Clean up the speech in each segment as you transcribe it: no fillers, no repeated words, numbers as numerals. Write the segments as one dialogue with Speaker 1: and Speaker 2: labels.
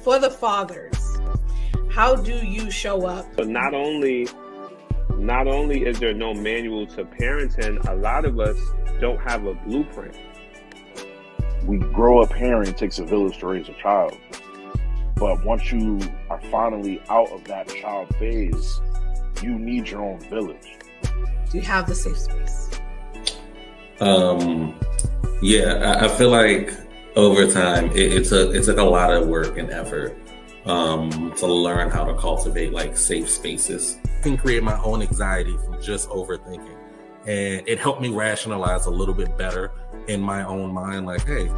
Speaker 1: for the fathers, how do you show up?
Speaker 2: So not only is there no manual to parenting, a lot of us don't have a blueprint.
Speaker 3: We grow up hearing it takes a village to raise a child. But once you are finally out of that child phase, you need your own village.
Speaker 1: Do you have the safe space?
Speaker 4: Yeah, I feel like over time it took a lot of work and effort to learn how to cultivate like safe spaces.
Speaker 5: I can create my own anxiety from just overthinking, and it helped me rationalize a little bit better in my own mind. Like, hey,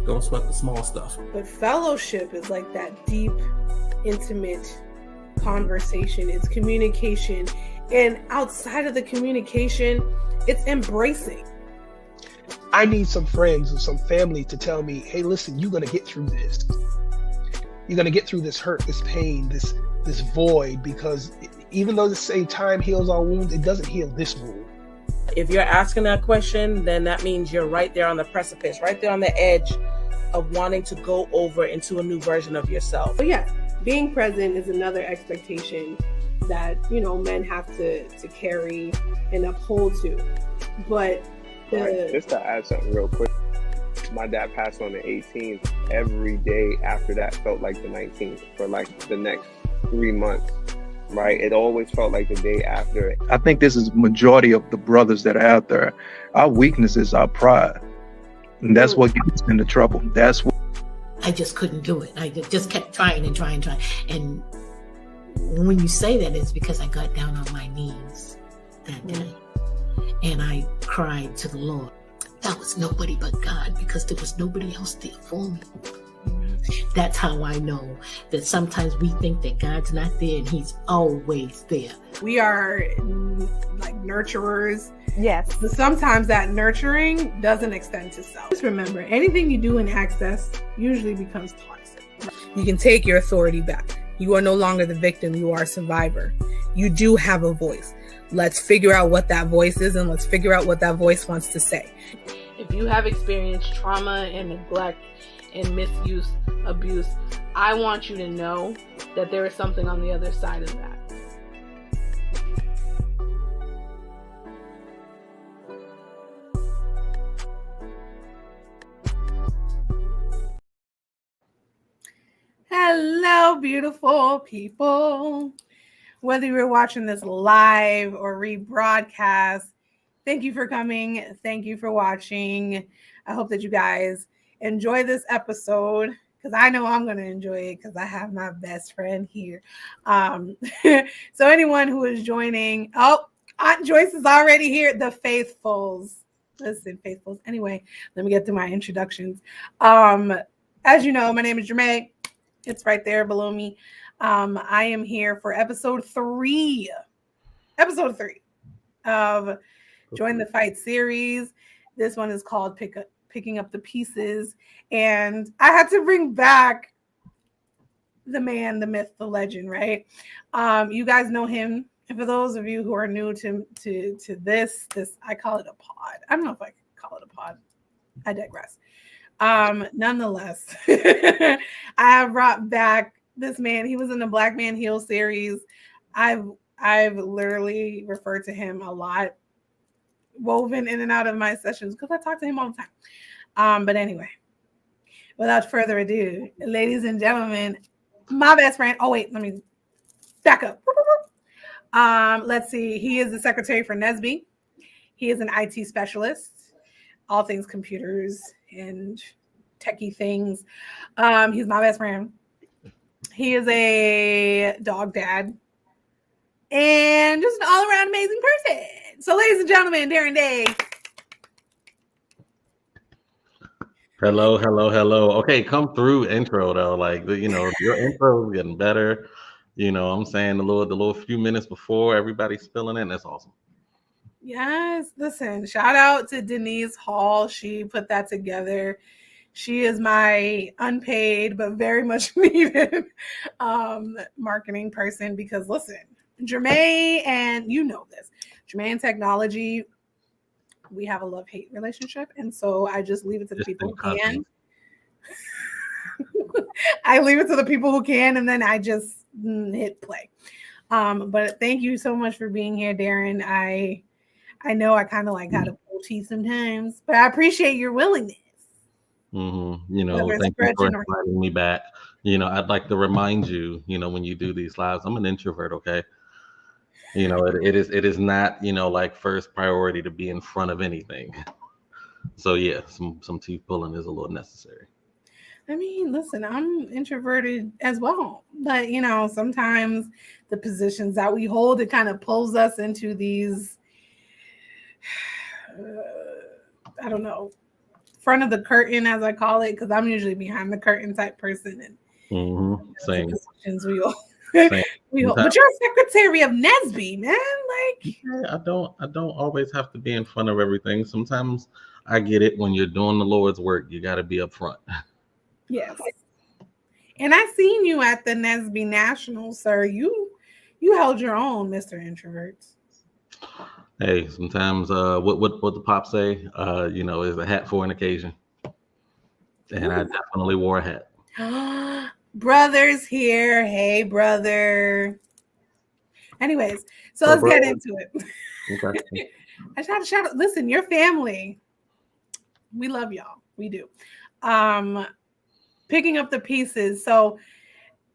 Speaker 5: don't sweat the small stuff.
Speaker 1: But fellowship is like that deep, intimate conversation. It's communication, and outside of the communication, it's embracing.
Speaker 6: I need some friends or some family to tell me, hey, listen, you're going to get through this. You're going to get through this hurt, this pain, this void, because even though they say time heals all wounds, it doesn't heal this wound.
Speaker 7: If you're asking that question, then that means you're right there on the precipice, right there on the edge of wanting to go over into a new version of yourself.
Speaker 1: But yeah, being present is another expectation that, men have to carry and uphold to. But
Speaker 2: just to add something real quick, my dad passed on the 18th. Every day after that felt like the 19th for like the next 3 months, right? It always felt like the day after.
Speaker 8: I think this is majority of the brothers that are out there. Our weakness is our pride. And that's what gets us into trouble. That's what
Speaker 9: I just couldn't do it. I just kept trying. And when you say that, it's because I got down on my knees that day. And I cried to the Lord. That was nobody but God, because there was nobody else there for me. That's how I know that sometimes we think that God's not there, and He's always there.
Speaker 1: We are like nurturers.
Speaker 10: Yes.
Speaker 1: But sometimes that nurturing doesn't extend to self. Just remember, anything you do in access usually becomes toxic. You can take your authority back. You are no longer the victim. You are a survivor. You do have a voice. Let's figure out what that voice is, and let's figure out what that voice wants to say.
Speaker 7: If you have experienced trauma and neglect and misuse, abuse, I want you to know that there is something on the other side of that.
Speaker 1: Hello, beautiful people. Whether you're watching this live or rebroadcast, thank you for coming. Thank you for watching. I hope that you guys enjoy this episode, because I know I'm going to enjoy it because I have my best friend here. So anyone who is joining, Aunt Joyce is already here. The faithfuls. Listen, faithfuls. Anyway, let me get to my introductions. As you know, my name is Jermaine. It's right there below me. I am here for episode 3 of Join the Fight series. This one is called Picking Up the Pieces. And I had to bring back the man, the myth, the legend, right? You guys know him. And for those of you who are new to this, I call it a pod. I don't know if I can call it a pod. I digress. Nonetheless, I have brought back this man. He was in the Black Man Heal series. I've literally referred to him a lot, woven in and out of my sessions, because I talk to him all the time. But anyway, without further ado, ladies and gentlemen, my best friend. Oh wait, let me back up. Let's see. He is the secretary for NSBE. He is an IT specialist, all things computers and techie things. He's my best friend. He is a dog dad and just an all-around amazing person. So, ladies and gentlemen, Darren Day.
Speaker 5: Hello. Okay, come through intro though. Like, your intro is getting better. I'm saying the little few minutes before everybody's filling in. That's awesome.
Speaker 1: Yes, listen, shout out to Denise Hall. She put that together. She is my unpaid but very much needed marketing person, because listen, Jermaine, and you know this, Jermaine Technology, we have a love-hate relationship, and so I just leave it to the people who can. I leave it to the people who can, and then I just hit play. But thank you so much for being here, Darren. I know I kind of like how to pull teeth sometimes, but I appreciate your willingness.
Speaker 5: You know, thank you for inviting me back. You know, I'd like to remind you, you know, when you do these lives, I'm an introvert, okay? You know, it is not, you know, like first priority to be in front of anything. So yeah, some teeth pulling is a little necessary.
Speaker 1: I mean, listen, I'm introverted as well, but you know, sometimes the positions that we hold, it kind of pulls us into these, I don't know, front of the curtain, as I call it, because I'm usually behind the curtain type person. And
Speaker 5: Same.
Speaker 1: Positions we all, we hold. But you're secretary of Nesby, man. Like,
Speaker 5: I don't always have to be in front of everything. Sometimes I get it. When you're doing the Lord's work, you got to be up front.
Speaker 1: Yes. And I seen you at the Nesby National, sir. You held your own, Mr. Introverts.
Speaker 5: Hey, sometimes what the pop say, you know, is a hat for an occasion. And I definitely wore a hat.
Speaker 1: Brother's here. Hey, brother. Anyways, so let's get into it.
Speaker 5: Okay.
Speaker 1: I try to shout out. Listen, your family. We love y'all. We do. Picking up the pieces. So,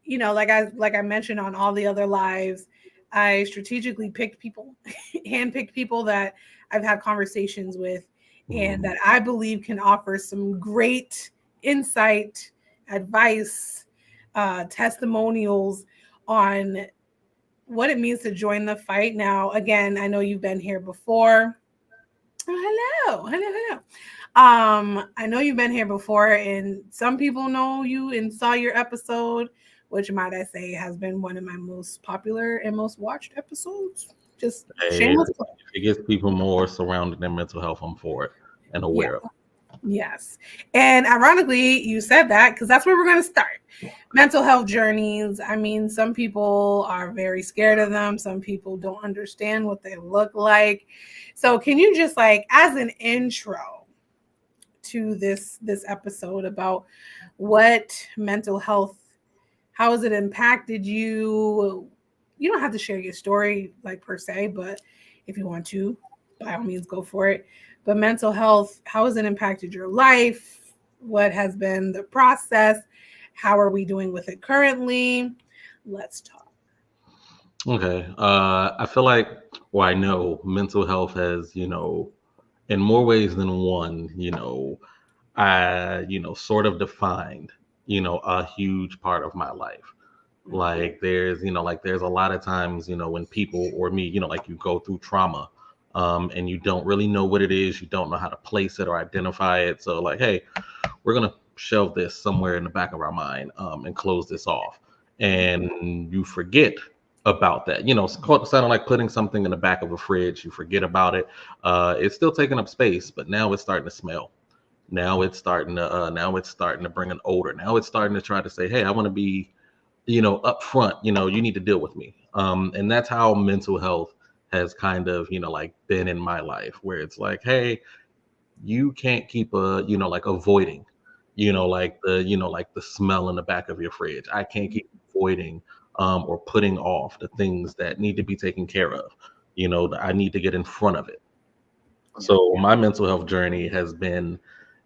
Speaker 1: you know, like I mentioned on all the other lives, I strategically handpicked people that I've had conversations with and that I believe can offer some great insight, advice, testimonials on what it means to join the fight. Now, again, I know you've been here before. Oh, hello. I know you've been here before, and some people know you and saw your episode, which might I say has been one of my most popular and most watched episodes. Just shameless plug.
Speaker 5: It gets people more surrounded in mental health. I'm for it and aware of it.
Speaker 1: Yes. And ironically, you said that because that's where we're going to start. Mental health journeys. I mean, some people are very scared of them. Some people don't understand what they look like. So can you just like, as an intro to this episode about what mental health, how has it impacted you? You don't have to share your story like per se, but if you want to, by all means, go for it. But mental health, how has it impacted your life? What has been the process? How are we doing with it currently? Let's talk.
Speaker 5: Okay. I feel like, well, I know mental health has, you know, in more ways than one, you know, sort of defined, you know, a huge part of my life. Like there's a lot of times, you know, when people or me, you know, like you go through trauma, and you don't really know what it is, you don't know how to place it or identify it. So like, hey, we're gonna shelve this somewhere in the back of our mind, and close this off. And you forget about that. You know, it's sounding like putting something in the back of a fridge. You forget about it. It's still taking up space, but now it's starting to smell. Now it's starting to bring an odor. Now it's starting to try to say, hey, I want to be, you know, up front, you know, you need to deal with me. And that's how mental health has kind of, you know, like been in my life, where it's like, hey, you can't keep like avoiding, like the smell in the back of your fridge. I can't keep avoiding or putting off the things that need to be taken care of. You know, I need to get in front of it. So my mental health journey has been,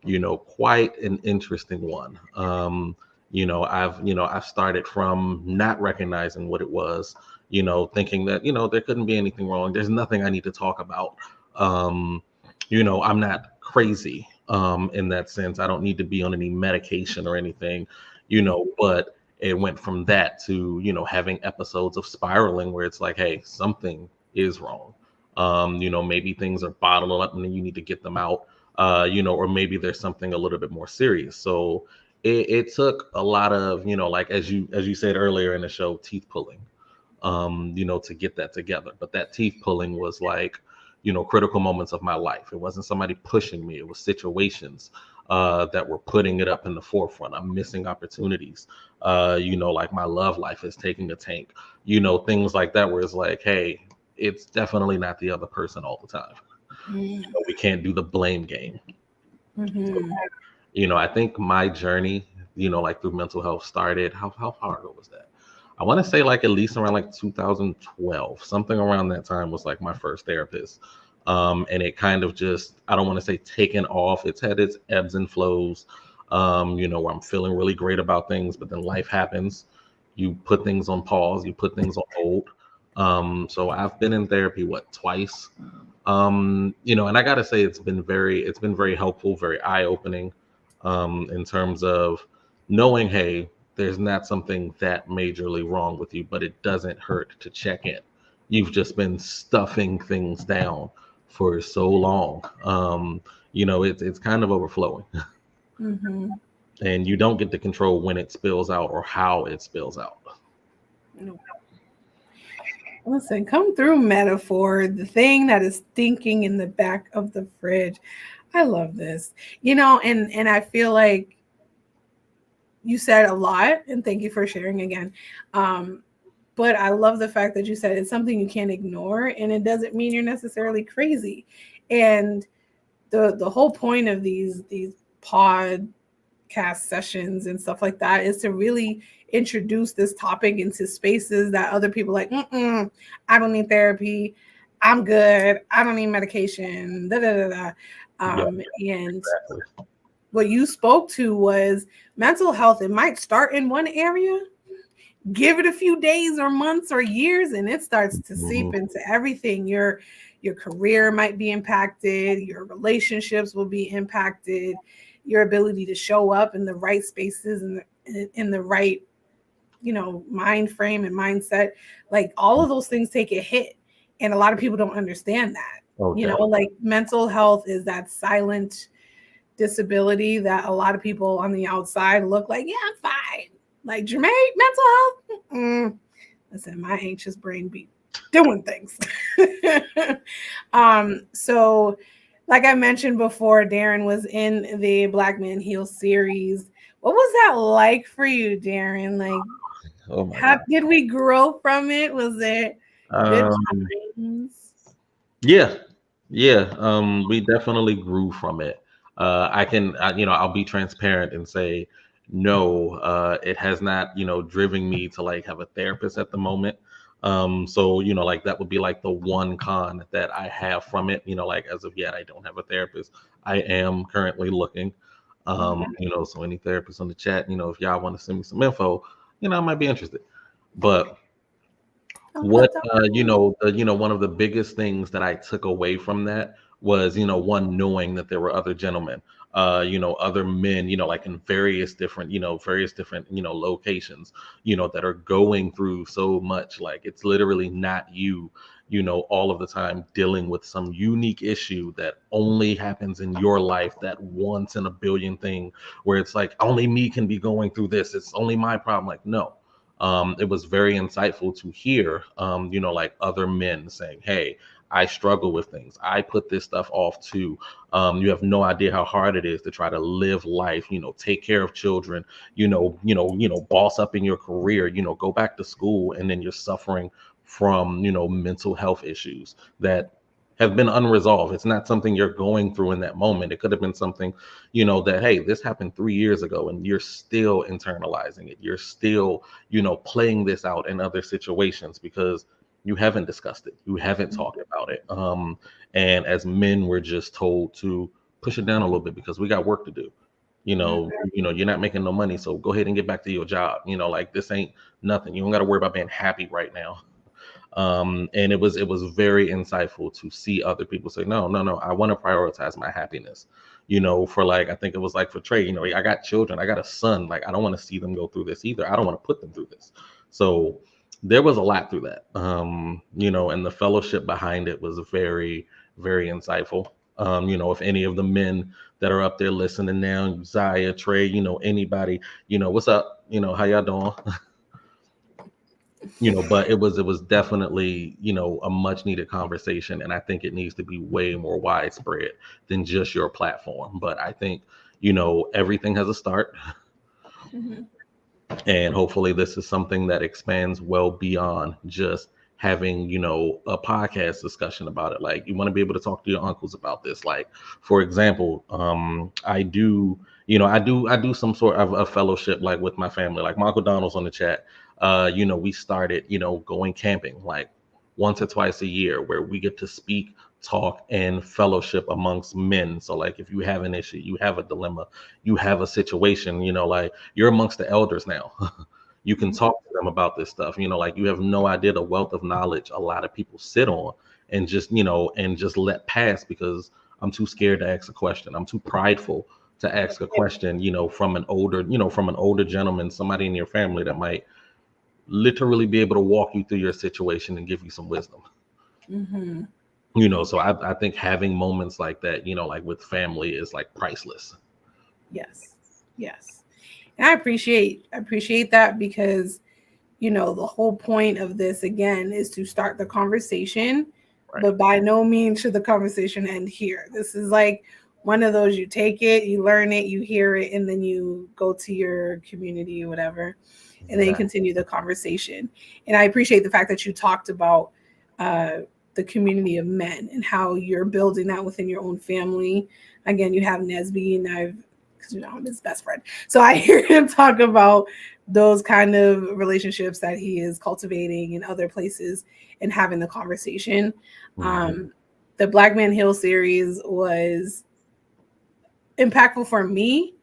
Speaker 5: you know, quite an interesting one. I've started from not recognizing what it was, you know, thinking that, you know, there couldn't be anything wrong. There's nothing I need to talk about. I'm not crazy in that sense. I don't need to be on any medication or anything, you know, but it went from that to, you know, having episodes of spiraling where it's like, hey, something is wrong. Maybe things are bottled up and then you need to get them out, or maybe there's something a little bit more serious. So it took a lot of, you know, like as you said earlier in the show, teeth pulling, to get that together. But that teeth pulling was like, you know, critical moments of my life. It wasn't somebody pushing me. It was situations that were putting it up in the forefront. I'm missing opportunities. Like my love life is taking a tank, you know, things like that, where it's like, hey, it's definitely not the other person all the time. You know, we can't do the blame game.
Speaker 1: Mm-hmm.
Speaker 5: So, you know, I think my journey like through mental health started. How far ago was that? I want to say like at least around like 2012, something around that time was like my first therapist. And it kind of just, I don't want to say taken off. It's had its ebbs and flows, where I'm feeling really great about things, but then life happens. You put things on pause, you put things on hold. So I've been in therapy, twice? And I gotta say it's been very helpful, very eye-opening, in terms of knowing, hey, there's not something that majorly wrong with you, but it doesn't hurt to check in. You've just been stuffing things down for so long. It's kind of overflowing.
Speaker 1: Mm-hmm.
Speaker 5: And you don't get to control when it spills out or how it spills out.
Speaker 1: No. Listen, come through, metaphor, the thing that is stinking in the back of the fridge. I love this, and I feel like you said a lot, and thank you for sharing again. But I love the fact that you said it's something you can't ignore, and it doesn't mean you're necessarily crazy. And the whole point of these podcast sessions and stuff like that is to really introduce this topic into spaces that other people like, I don't need therapy, I'm good, I don't need medication, And exactly. What you spoke to was mental health. It might start in one area, give it a few days or months or years, and it starts to seep into everything. Your career might be impacted, your relationships will be impacted, your ability to show up in the right spaces and in the right, mind frame and mindset. Like all of those things take a hit. And a lot of people don't understand that. Okay. Like mental health is that silent disability that a lot of people on the outside look like, yeah, I'm fine. Like, Jermaine, mental health? Listen, my anxious brain be doing things. So like I mentioned before, Darren was in the Black Man Heal series. What was that like for you, Darren? Like, how did we grow from it? Was it good times?
Speaker 5: Yeah. We definitely grew from it. I'll be transparent and say, no, it has not, driven me to like have a therapist at the moment. So, like that would be like the one con that I have from it, like as of yet, I don't have a therapist. I am currently looking, so any therapists on the chat, if y'all want to send me some info, I might be interested. But what, one of the biggest things that I took away from that was, one, knowing that there were other gentlemen, other men, like in various different locations, that are going through so much. Like it's literally not you, all of the time dealing with some unique issue that only happens in your life, that once in a billion thing where it's like only me can be going through this. It's only my problem. Like, no. It was very insightful to hear, like other men saying, hey, I struggle with things. I put this stuff off too. You have no idea how hard it is to try to live life, take care of children, boss up in your career, go back to school, and then you're suffering from, mental health issues that have been unresolved. It's not something you're going through in that moment. It could have been something, that, hey, this happened 3 years ago and you're still internalizing it. You're still, playing this out in other situations because you haven't discussed it. You haven't talked about it. And as men, we're just told to push it down a little bit because we got work to do. You're not making no money, so go ahead and get back to your job. Like this ain't nothing. You don't got to worry about being happy right now. And it was very insightful to see other people say, no, I want to prioritize my happiness, for like, I think it was like for Trey, I got children, I got a son, like, I don't want to see them go through this either. I don't want to put them through this. So there was a lot through that, and the fellowship behind it was very, very insightful. If any of the men that are up there listening now, Zaya, Trey, anybody, what's up, how y'all doing? But it was definitely, a much needed conversation. And I think it needs to be way more widespread than just your platform. But I think, everything has a start. Mm-hmm. And hopefully this is something that expands well beyond just having, a podcast discussion about it. Like you want to be able to talk to your uncles about this. Like, for example, I do, I do some sort of a fellowship like with my family, like my Uncle Donald's on the chat. We started, going camping like once or twice a year where we get to speak, talk, and fellowship amongst men. So like if you have an issue, you have a dilemma, you have a situation, like you're amongst the elders now. You can talk to them about this stuff, like you have no idea the wealth of knowledge a lot of people sit on and just, and just let pass because I'm too scared to ask a question. I'm too prideful to ask a question, from an older gentleman, somebody in your family that might literally be able to walk you through your situation and give you some wisdom. So I think having moments like that, like with family is like priceless.
Speaker 1: Yes. And I appreciate that because, the whole point of this again is to start the conversation, right. But by no means should the conversation end here. This is like one of those, you take it, you learn it, you hear it, and then you go to your community or whatever, and then you continue the conversation. And I appreciate the fact that you talked about the community of men and how you're building that within your own family. Again, you have Nesby, and because I'm his best friend. So I hear him talk about those kind of relationships that he is cultivating in other places and having the conversation. The Black Man Hill series was impactful for me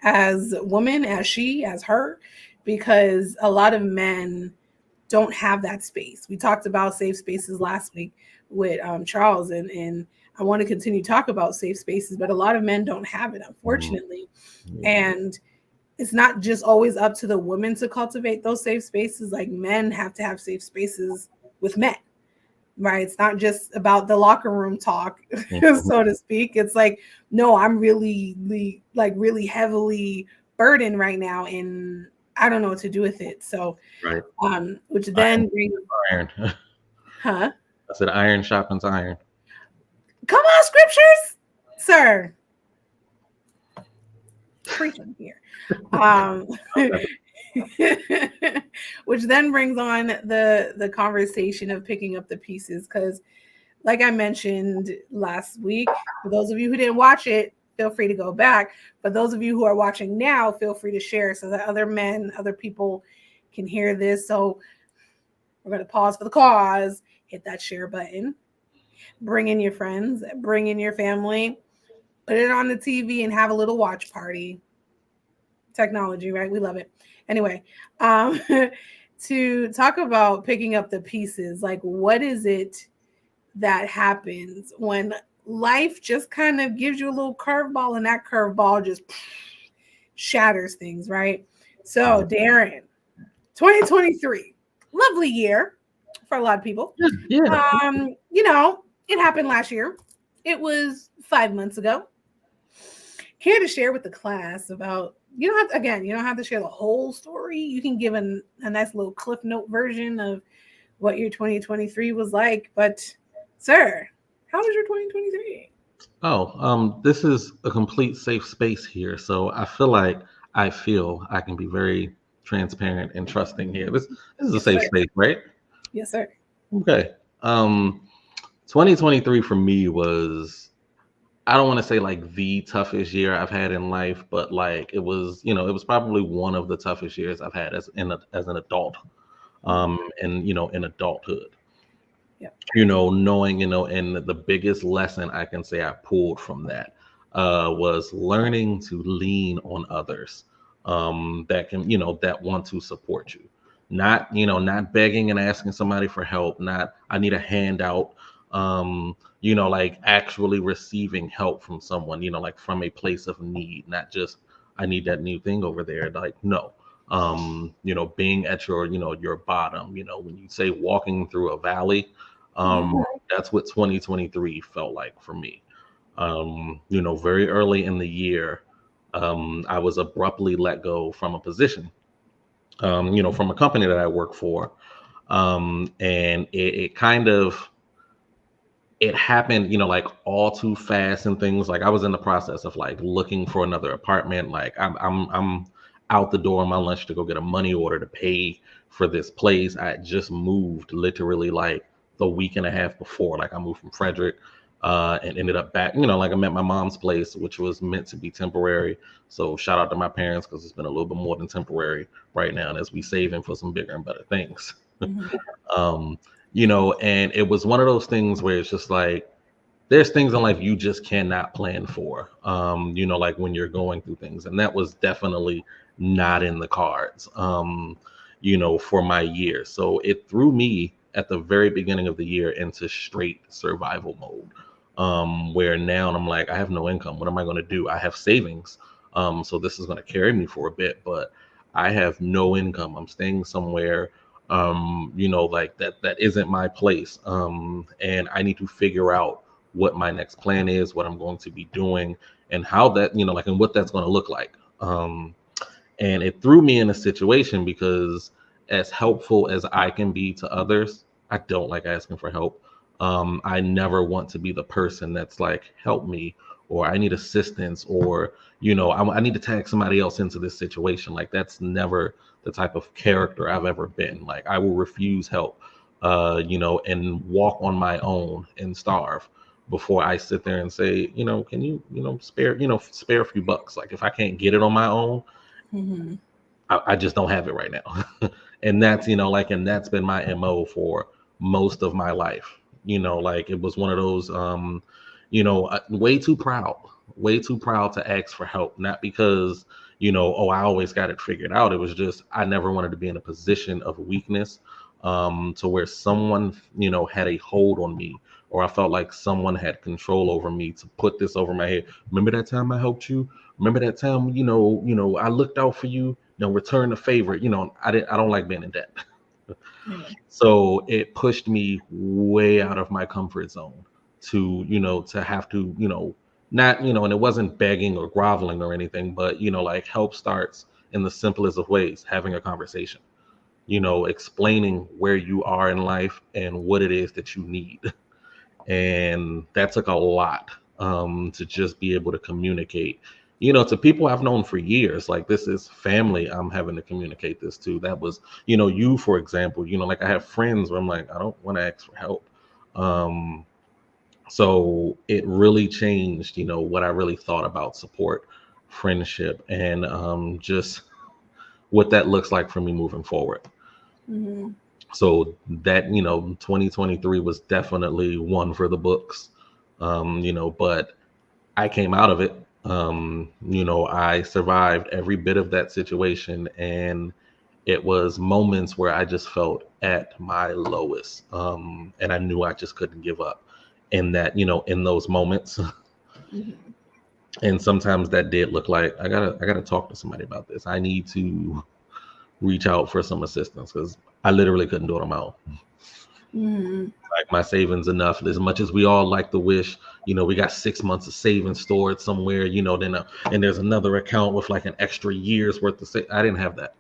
Speaker 1: as a woman, as her, because a lot of men don't have that space. We talked about safe spaces last week with Charles, and I want to continue to talk about safe spaces, but a lot of men don't have it, unfortunately. And it's not just always up to the women to cultivate those safe spaces. Like, men have to have safe spaces with men, right? It's not just about the locker room talk, so to speak. It's like, no, I'm really heavily burdened right now, and I don't know what to do with it. So,
Speaker 5: right.
Speaker 1: Which then brings
Speaker 5: iron.
Speaker 1: Huh?
Speaker 5: I said iron sharpens iron.
Speaker 1: Come on, scriptures, sir. Preaching here. Which then brings on the conversation of picking up the pieces, because like I mentioned last week, for those of you who didn't watch it, feel free to go back. But those of you who are watching now, feel free to share so that other men, other people can hear this. So we're going to pause for the cause, hit that share button, bring in your friends, bring in your family, put it on the TV and have a little watch party. Technology, right? We love it. Anyway, to talk about picking up the pieces, like what is it that happens when life just kind of gives you a little curveball and that curveball just shatters things, right? So, Darren, 2023, lovely year for a lot of people.
Speaker 5: Yeah.
Speaker 1: It happened last year. It was 5 months ago. Care to share with the class about, you don't have to share the whole story. You can give a nice little Cliff Note version of what your 2023 was like. But, sir, how was your 2023?
Speaker 5: This is a complete safe space here. So I feel I can be very transparent and trusting here. This is a safe space, right?
Speaker 1: Yes, sir.
Speaker 5: Okay. 2023 for me was, I don't want to say like the toughest year I've had in life, but like it was probably one of the toughest years I've had as an adult, in adulthood.
Speaker 1: Yeah.
Speaker 5: Knowing, and the biggest lesson I can say I pulled from that was learning to lean on others that can, that want to support you. Not begging and asking somebody for help, not I need a handout, like actually receiving help from someone, like from a place of need, not just I need that new thing over there. Like, no, being at your, your bottom, when you say walking through a valley, that's what 2023 felt like for me. Very early in the year, I was abruptly let go from a position, from a company that I work for. And it kind of, it happened, like all too fast and things. Like I was in the process of like looking for another apartment. Like I'm out the door on my lunch to go get a money order to pay for this place. I just moved literally like the week and a half before. Like I moved from Frederick and ended up back, like I'm at my mom's place, which was meant to be temporary. So shout out to my parents, because it's been a little bit more than temporary right now as we saving for some bigger and better things. um, and it was one of those things where it's just like, there's things in life you just cannot plan for, like when you're going through things. And that was definitely not in the cards, for my year. So it threw me at the very beginning of the year into straight survival mode, where now I'm like, I have no income. What am I going to do? I have savings. So this is going to carry me for a bit, but I have no income. I'm staying somewhere, like that isn't my place. And I need to figure out what my next plan is, what I'm going to be doing, and how that, and what that's going to look like. And it threw me in a situation because, as helpful as I can be to others, I don't like asking for help. I never want to be the person that's like, help me, or I need assistance, or, I need to tag somebody else into this situation. Like, that's never the type of character I've ever been. Like, I will refuse help, and walk on my own and starve before I sit there and say, can you, spare a few bucks. Like, if I can't get it on my own, I just don't have it right now. And that's, and that's been my MO for most of my life. Like, it was one of those, way too proud to ask for help. Not because, I always got it figured out. It was just, I never wanted to be in a position of weakness, to where someone, had a hold on me, or I felt like someone had control over me to put this over my head. Remember that time I helped you? Remember that time, I looked out for you, return the favor. I don't like being in debt. So it pushed me way out of my comfort zone to, to have to, not, and it wasn't begging or groveling or anything, but, like, help starts in the simplest of ways, having a conversation, explaining where you are in life and what it is that you need. And that took a lot, to just be able to communicate, to people I've known for years. Like, this is family I'm having to communicate this to. That was, you, for example, like, I have friends where I'm like, I don't want to ask for help. So it really changed, what I really thought about support, friendship, and just what that looks like for me moving forward. So that, 2023 was definitely one for the books, but I came out of it. I survived every bit of that situation, and it was moments where I just felt at my lowest, and I knew I just couldn't give up in that, in those moments. And sometimes that did look like, I gotta talk to somebody about this. I need to reach out for some assistance, because I literally couldn't do it on my own. Like, my savings enough, as much as we all like to wish, we got 6 months of savings stored somewhere, then and there's another account with like an extra year's worth of I didn't have that.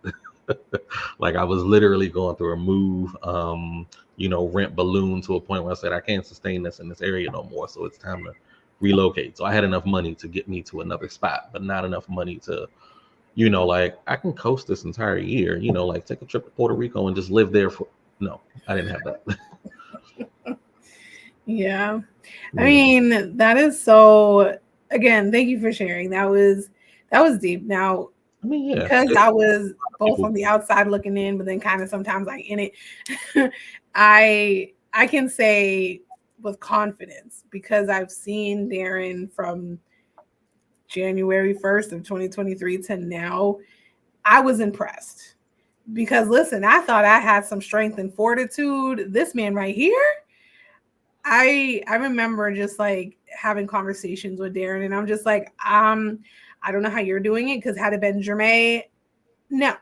Speaker 5: Like, I was literally going through a move, rent balloon, to a point where I said, I can't sustain this in this area no more, so it's time to relocate. So I had enough money to get me to another spot, but not enough money to, like, I can coast this entire year, like, take a trip to Puerto Rico and just live there for. No, I didn't have that.
Speaker 1: Yeah. I mean, that is so, again, thank you for sharing. That was deep. Now,
Speaker 5: I mean, yeah,
Speaker 1: because I was both on the outside looking in, but then kind of sometimes like in it, I can say with confidence, because I've seen Darren from January 1st of 2023 to now, I was impressed. Because listen, I thought I had some strength and fortitude. This man right here, I remember just like having conversations with Darren, and I'm just like, I don't know how you're doing it, because had it been Jermaine, no.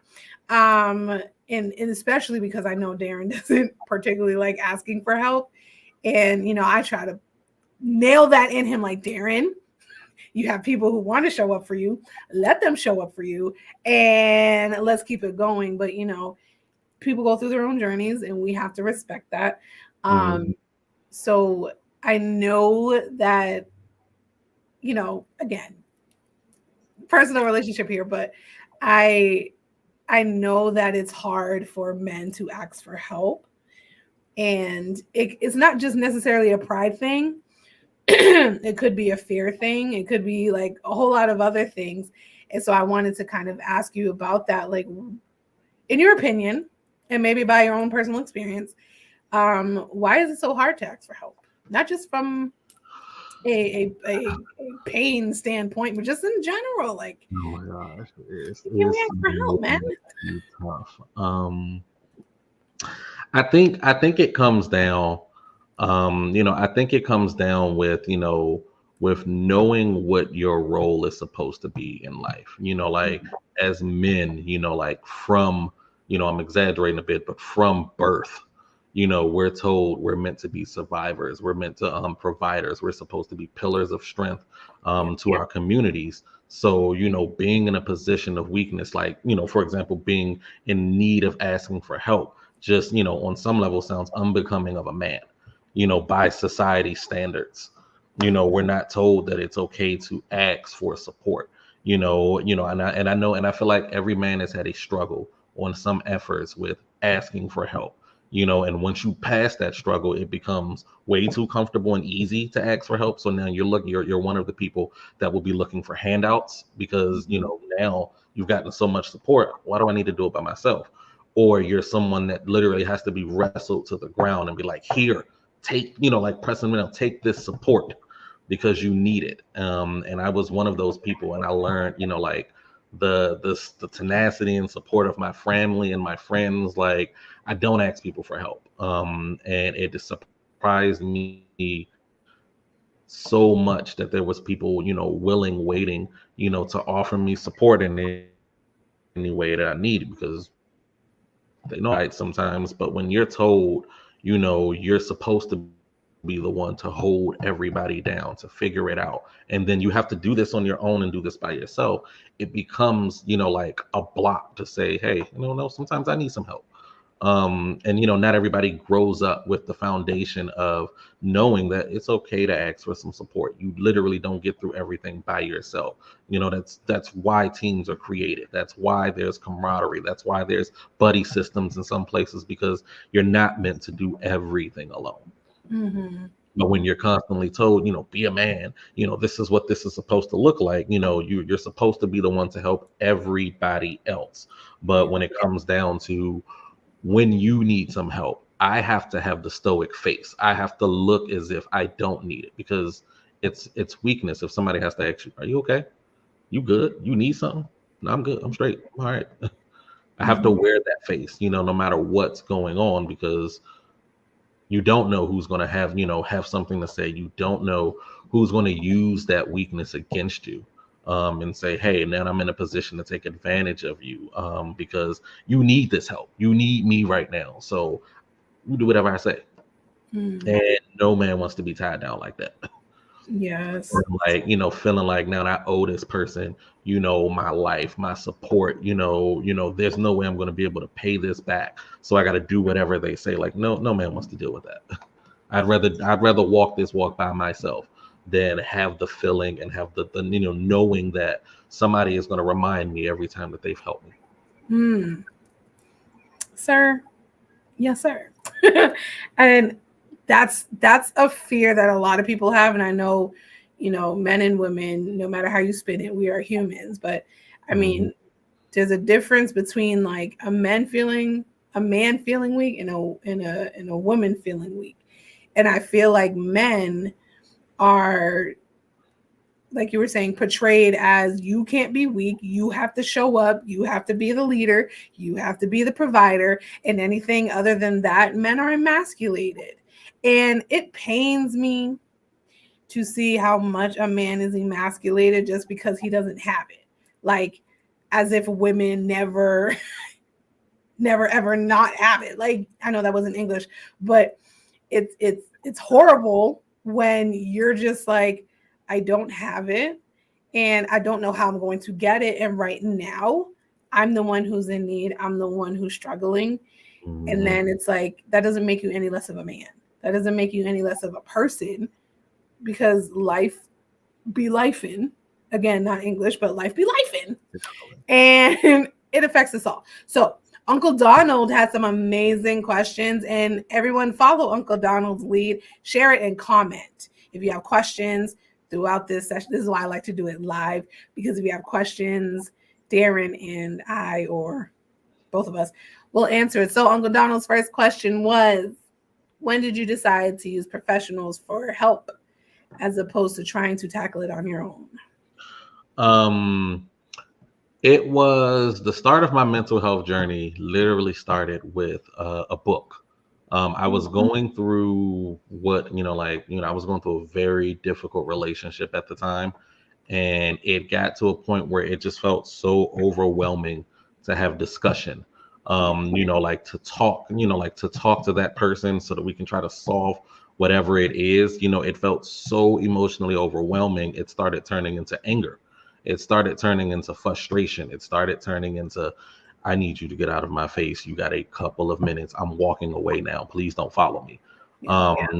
Speaker 1: And especially because I know Darren doesn't particularly like asking for help. And, I try to nail that in him, like, Darren, you have people who want to show up for you, let them show up for you, and let's keep it going. But, people go through their own journeys, and we have to respect that. So I know that, again, personal relationship here, but I know that it's hard for men to ask for help. And it's not just necessarily a pride thing, It could be a fear thing. It could be like a whole lot of other things. And so I wanted to kind of ask you about that, like, in your opinion, and maybe by your own personal experience, why is it so hard to ask for help? Not just from a pain standpoint, but just in general. Like,
Speaker 5: Oh my gosh,
Speaker 1: can we ask for help, man?
Speaker 5: tough. I think it comes down, I think it comes down with, with knowing what your role is supposed to be in life. Like as men, like from, I'm exaggerating a bit, but from birth, we're told we're meant to be survivors. We're meant to providers. We're supposed to be pillars of strength to our communities. So, being in a position of weakness, like, for example, being in need of asking for help, just, on some level sounds unbecoming of a man, by society standards. We're not told that it's okay to ask for support, and I know, and I feel like every man has had a struggle on some efforts with asking for help. And once you pass that struggle, it becomes way too comfortable and easy to ask for help. So now you're one of the people that will be looking for handouts because, now you've gotten so much support. Why do I need to do it by myself? Or you're someone that literally has to be wrestled to the ground and be like, here, take, like pressing me down, take this support because you need it. And I was one of those people, and I learned, like the tenacity and support of my family and my friends. Like, I don't ask people for help. And it just surprised me so much that there was people, willing, waiting, to offer me support in any way that I needed, because they know it sometimes. But when you're told, you're supposed to be the one to hold everybody down, to figure it out, and then you have to do this on your own and do this by yourself, it becomes, like a block to say, hey, no, sometimes I need some help. And not everybody grows up with the foundation of knowing that it's okay to ask for some support. You literally don't get through everything by yourself. That's why teams are created. That's why there's camaraderie. That's why there's buddy systems in some places, because you're not meant to do everything alone.
Speaker 1: Mm-hmm.
Speaker 5: But when you're constantly told, be a man, this is what this is supposed to look like, you're supposed to be the one to help everybody else. But when it comes down to when you need some help, I have to have the stoic face. I have to look as if I don't need it, because it's weakness. If somebody has to ask you, are you okay? You good? You need something? No, I'm good. I'm straight. All right. I have to wear that face, no matter what's going on, because you don't know who's going to have something to say. You don't know who's going to use that weakness against you. And say, hey, now I'm in a position to take advantage of you because you need this help. You need me right now. So you do whatever I say. And no man wants to be tied down like that.
Speaker 1: Yes.
Speaker 5: Like, feeling like now I owe this person, my life, my support, there's no way I'm going to be able to pay this back. So I got to do whatever they say. Like, no man wants to deal with that. I'd rather walk this walk by myself than have the feeling and have the knowing that somebody is going to remind me every time that they've helped me.
Speaker 1: Sir. Yes, sir. And that's a fear that a lot of people have. And I know, men and women, no matter how you spin it, we are humans. But I mean, there's a difference between like a man feeling weak and a woman feeling weak. And I feel like men are, like you were saying, portrayed as you can't be weak. You have to show up. You have to be the leader. You have to be the provider. And anything other than that, men are emasculated. And it pains me to see how much a man is emasculated just because he doesn't have it. Like, as if women never ever not have it. Like, I know that wasn't English, but it's horrible when you're just like, I don't have it and I don't know how I'm going to get it. And right now I'm the one who's in need. I'm the one who's struggling. And then it's like, that doesn't make you any less of a man. That doesn't make you any less of a person, because life be lifing. Again, not English, but life be lifing. And it affects us all. So Uncle Donald had some amazing questions, and everyone follow Uncle Donald's lead, share it, and comment. If you have questions throughout this session, this is why I like to do it live, because if you have questions, Darren and I, or both of us, will answer it. So Uncle Donald's first question was, when did you decide to use professionals for help as opposed to trying to tackle it on your own?
Speaker 5: It was the start of my mental health journey. Literally started with a book. I was going through I was going through a very difficult relationship at the time, and it got to a point where it just felt so overwhelming to have discussion. To talk to that person so that we can try to solve whatever it is. It felt so emotionally overwhelming. It started turning into anger. It started turning into frustration. It started turning into, I need you to get out of my face. You got a couple of minutes. I'm walking away now. Please don't follow me.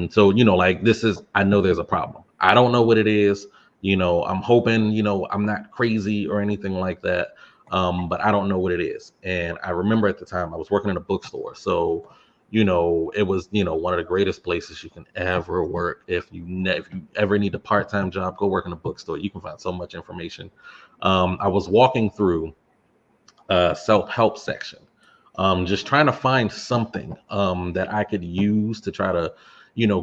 Speaker 5: So, I know there's a problem. I don't know what it is. I'm hoping, I'm not crazy or anything like that. But I don't know what it is. And I remember at the time I was working in a bookstore. So, it was, one of the greatest places you can ever work. If you ever need a part-time job, go work in a bookstore. You can find so much information. I was walking through a self-help section, just trying to find something that I could use to try to,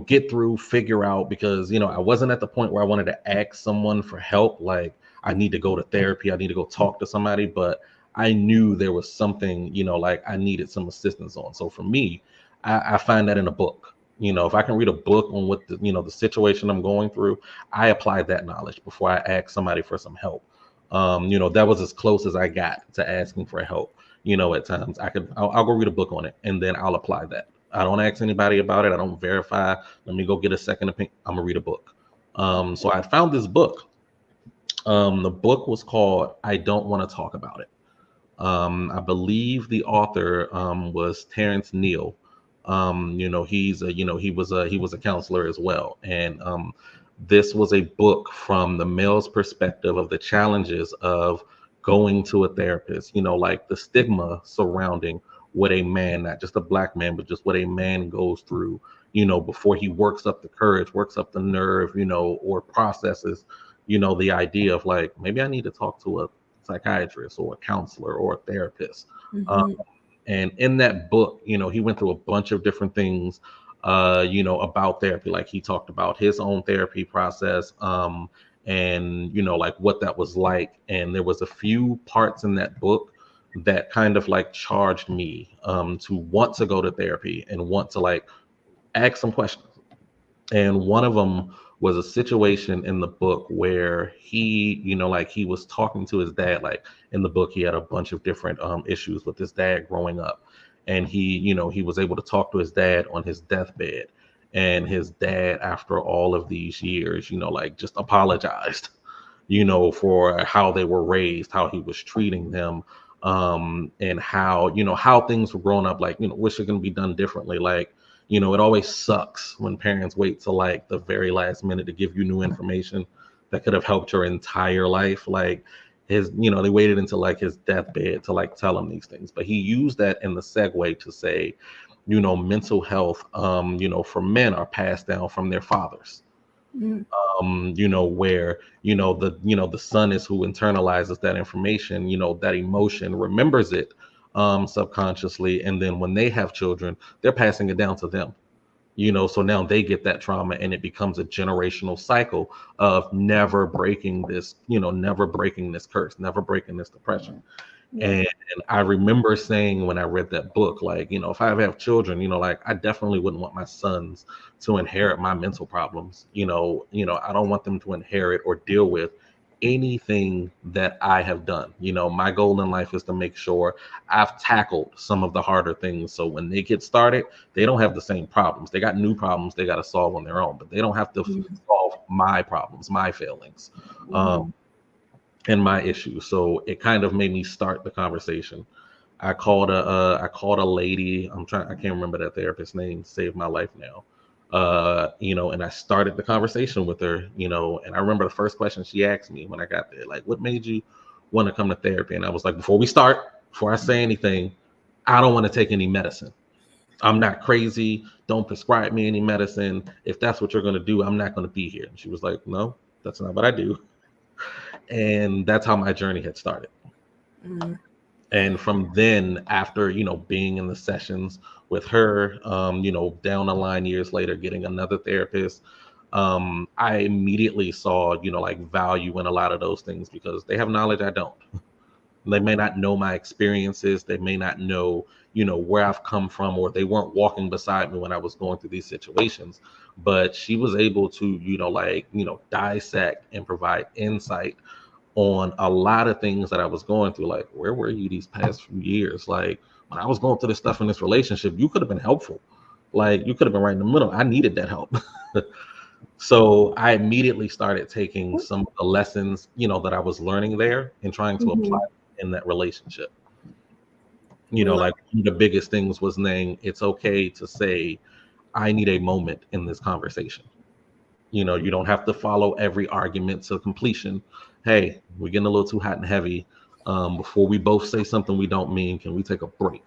Speaker 5: get through, figure out, because, I wasn't at the point where I wanted to ask someone for help. Like, I need to go to therapy. I need to go talk to somebody. But I knew there was something, I needed some assistance on. So for me, I find that in a book. If I can read a book on what the situation I'm going through, I apply that knowledge before I ask somebody for some help. That was as close as I got to asking for help. At times I'll go read a book on it, and then I'll apply that. I don't ask anybody about it. I don't verify. Let me go get a second opinion. I'm gonna read a book. So I found this book. The book was called I Don't Want to Talk About It. I believe the author was Terrence Neal. He was a counselor as well. And this was a book from the male's perspective of the challenges of going to a therapist, the stigma surrounding what a man, not just a black man, but just what a man goes through, before he works up the courage, works up the nerve, or processes, the idea of like, maybe I need to talk to a psychiatrist or a counselor or a therapist. And in that book, he went through a bunch of different things, about therapy. Like, he talked about his own therapy process, and, what that was like. And there was a few parts in that book that kind of charged me to want to go to therapy and want to ask some questions. And one of them was a situation in the book where he, he was talking to his dad. In the book, he had a bunch of different issues with his dad growing up. And he was able to talk to his dad on his deathbed. And his dad, after all of these years, just apologized, for how they were raised, how he was treating them, and how things were growing up, wish it can be done differently. It always sucks when parents wait till the very last minute to give you new information that could have helped your entire life. They waited until his deathbed to tell him these things. But he used that in the segue to say, mental health, for men are passed down from their fathers. Where the son is who internalizes that information, that emotion, remembers it subconsciously, and then when they have children, they're passing it down to them. So now they get that trauma, and it becomes a generational cycle of never breaking this, never breaking this curse, never breaking this depression. And I remember saying when I read that book, if I have children, I definitely wouldn't want my sons to inherit my mental problems. I don't want them to inherit or deal with anything that I have done. My goal in life is to make sure I've tackled some of the harder things. So when they get started, they don't have the same problems. They got new problems they got to solve on their own, but they don't have to solve my problems, my failings, and my issues. So it kind of made me start the conversation. I called a lady. I can't remember that therapist's name, saved my life now. And I started the conversation with her, and I remember the first question she asked me when I got there, what made you want to come to therapy? And I was like, before I say anything, I don't want to take any medicine. I'm not crazy. Don't prescribe me any medicine. If that's what you're going to do, I'm not going to be here. And she was like, no, that's not what I do. And that's how my journey had started.
Speaker 1: Mm.
Speaker 5: And from then, after, being in the sessions with her, down the line years later, getting another therapist, I immediately saw, like value in a lot of those things because they have knowledge I don't. They may not know my experiences. They may not know, where I've come from, or they weren't walking beside me when I was going through these situations. But she was able to, dissect and provide insight on a lot of things that I was going through. Like, where were you these past few years? Like, when I was going through this stuff in this relationship, you could have been helpful. Like, you could have been right in the middle. I needed that help. So I immediately started taking some of the lessons, that I was learning there and trying to apply in that relationship. Like one of the biggest things was saying it's okay to say, I need a moment in this conversation. You don't have to follow every argument to completion. Hey, we're getting a little too hot and heavy. Before we both say something we don't mean, can we take a break?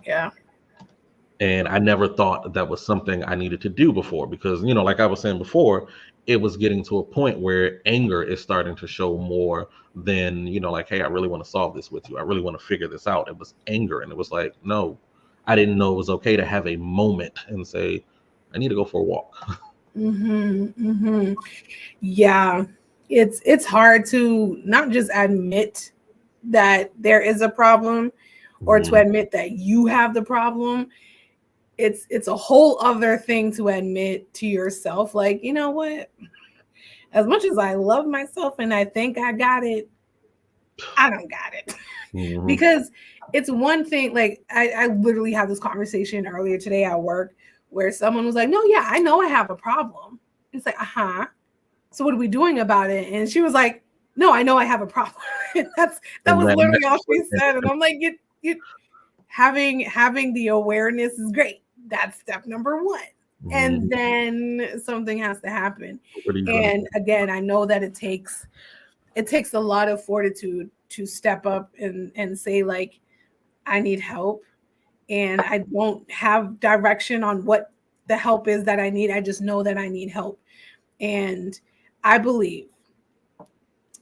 Speaker 1: Yeah.
Speaker 5: And I never thought that was something I needed to do before because, like I was saying before, it was getting to a point where anger is starting to show more than, like, hey, I really want to solve this with you. I really want to figure this out. It was anger. And it was like, no, I didn't know it was okay to have a moment and say, I need to go for a walk.
Speaker 1: Yeah. It's hard to not just admit that there is a problem or to admit that you have the problem. It's a whole other thing to admit to yourself, like, you know what? As much as I love myself and I think I got it, I don't got it. Because it's one thing, like I literally had this conversation earlier today at work where someone was like, no, yeah, I know I have a problem. It's like, so what are we doing about it? And she was like, no, I know I have a problem. that was literally all she said. And I'm like, having the awareness is great. That's step number one. And then something has to happen. And again, I know that it takes a lot of fortitude to step up and say, like, I need help. And I don't have direction on what the help is that I need. I just know that I need help. And I believe,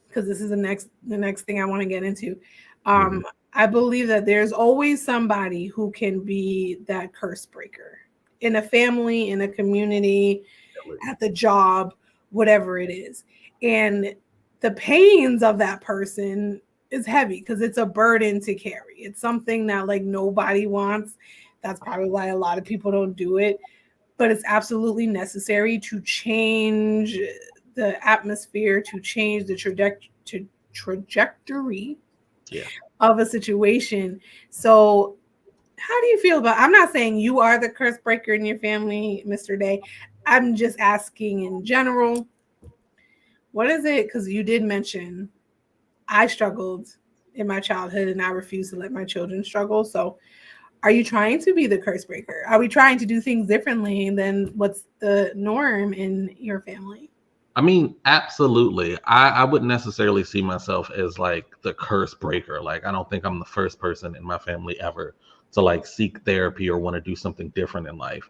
Speaker 1: because this is the next thing I want to get into. I believe that there's always somebody who can be that curse breaker in a family, in a community, at the job, whatever it is. And the pains of that person is heavy because it's a burden to carry. It's something that like nobody wants. That's probably why a lot of people don't do it. But it's absolutely necessary to change the atmosphere, to change the trajectory of a situation. So how do you feel about, I'm not saying you are the curse breaker in your family, Mr. Day. I'm just asking in general, what is it? Because you did mention I struggled in my childhood and I refuse to let my children struggle. So are you trying to be the curse breaker? Are we trying to do things differently than what's the norm in your family?
Speaker 5: I mean, absolutely. I wouldn't necessarily see myself as like the curse breaker. Like, I don't think I'm the first person in my family ever to like seek therapy or want to do something different in life.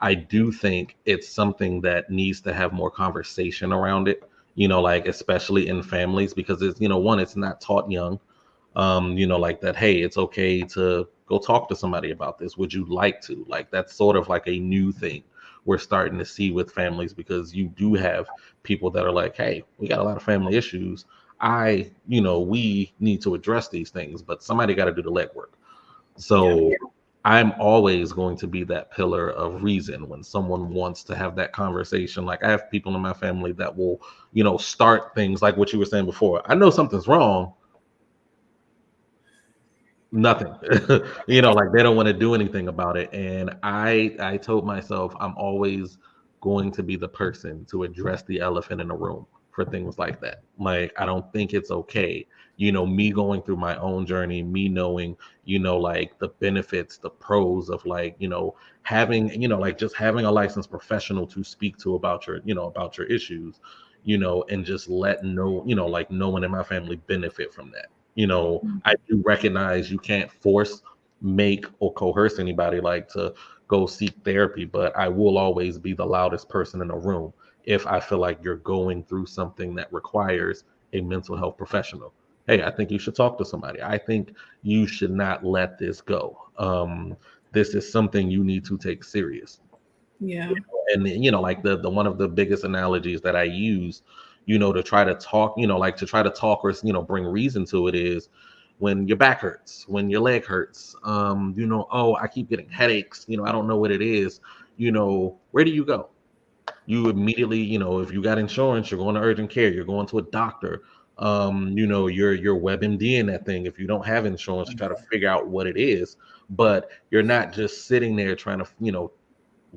Speaker 5: I do think it's something that needs to have more conversation around it, like especially in families, because it's, one, it's not taught young, like that, hey, it's okay to go talk to somebody about this. Would you like to? Like, that's sort of like a new thing we're starting to see with families, because you do have people that are like, hey, we got a lot of family issues. We need to address these things, but somebody got to do the legwork. So I'm always going to be that pillar of reason when someone wants to have that conversation. Like, I have people in my family that will, start things like what you were saying before. I know something's wrong. Nothing. Like they don't want to do anything about it. And I told myself I'm always going to be the person to address the elephant in the room for things like that. Like, I don't think it's okay, me going through my own journey, me knowing, like the benefits, the pros of like, having, like just having a licensed professional to speak to about your issues, and just let like no one in my family benefit from that. I do recognize you can't force make or coerce anybody like to go seek therapy, but I will always be the loudest person in the room if I feel like you're going through something that requires a mental health professional. Hey, I think you should talk to somebody. I think you should not let this go. This is something you need to take serious.
Speaker 1: Yeah.
Speaker 5: And like the one of the biggest analogies that I use, to try to talk, like to try to talk or bring reason to it is when your back hurts, when your leg hurts, oh, I keep getting headaches, I don't know what it is, where do you go? You immediately, if you got insurance, you're going to urgent care, you're going to a doctor, you're WebMD in that thing. If you don't have insurance, you try to figure out what it is, but you're not just sitting there trying to,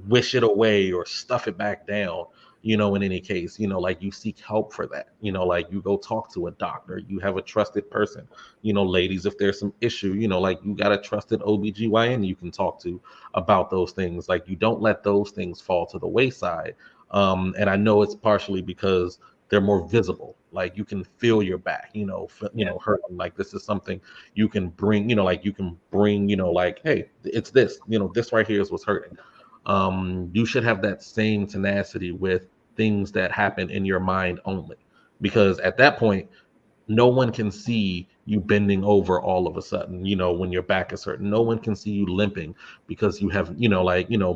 Speaker 5: wish it away or stuff it back down. In any case, like you seek help for that, like you go talk to a doctor, you have a trusted person, ladies, if there's some issue, like you got a trusted OBGYN you can talk to about those things. Like you don't let those things fall to the wayside. And I know it's partially because they're more visible. Like you can feel your back, hurting. Like this is something you can bring, like you can bring, like, hey, it's this, this right here is what's hurting. You should have that same tenacity with things that happen in your mind only, because at that point, no one can see you bending over all of a sudden, when your back is hurting. No one can see you limping because you have,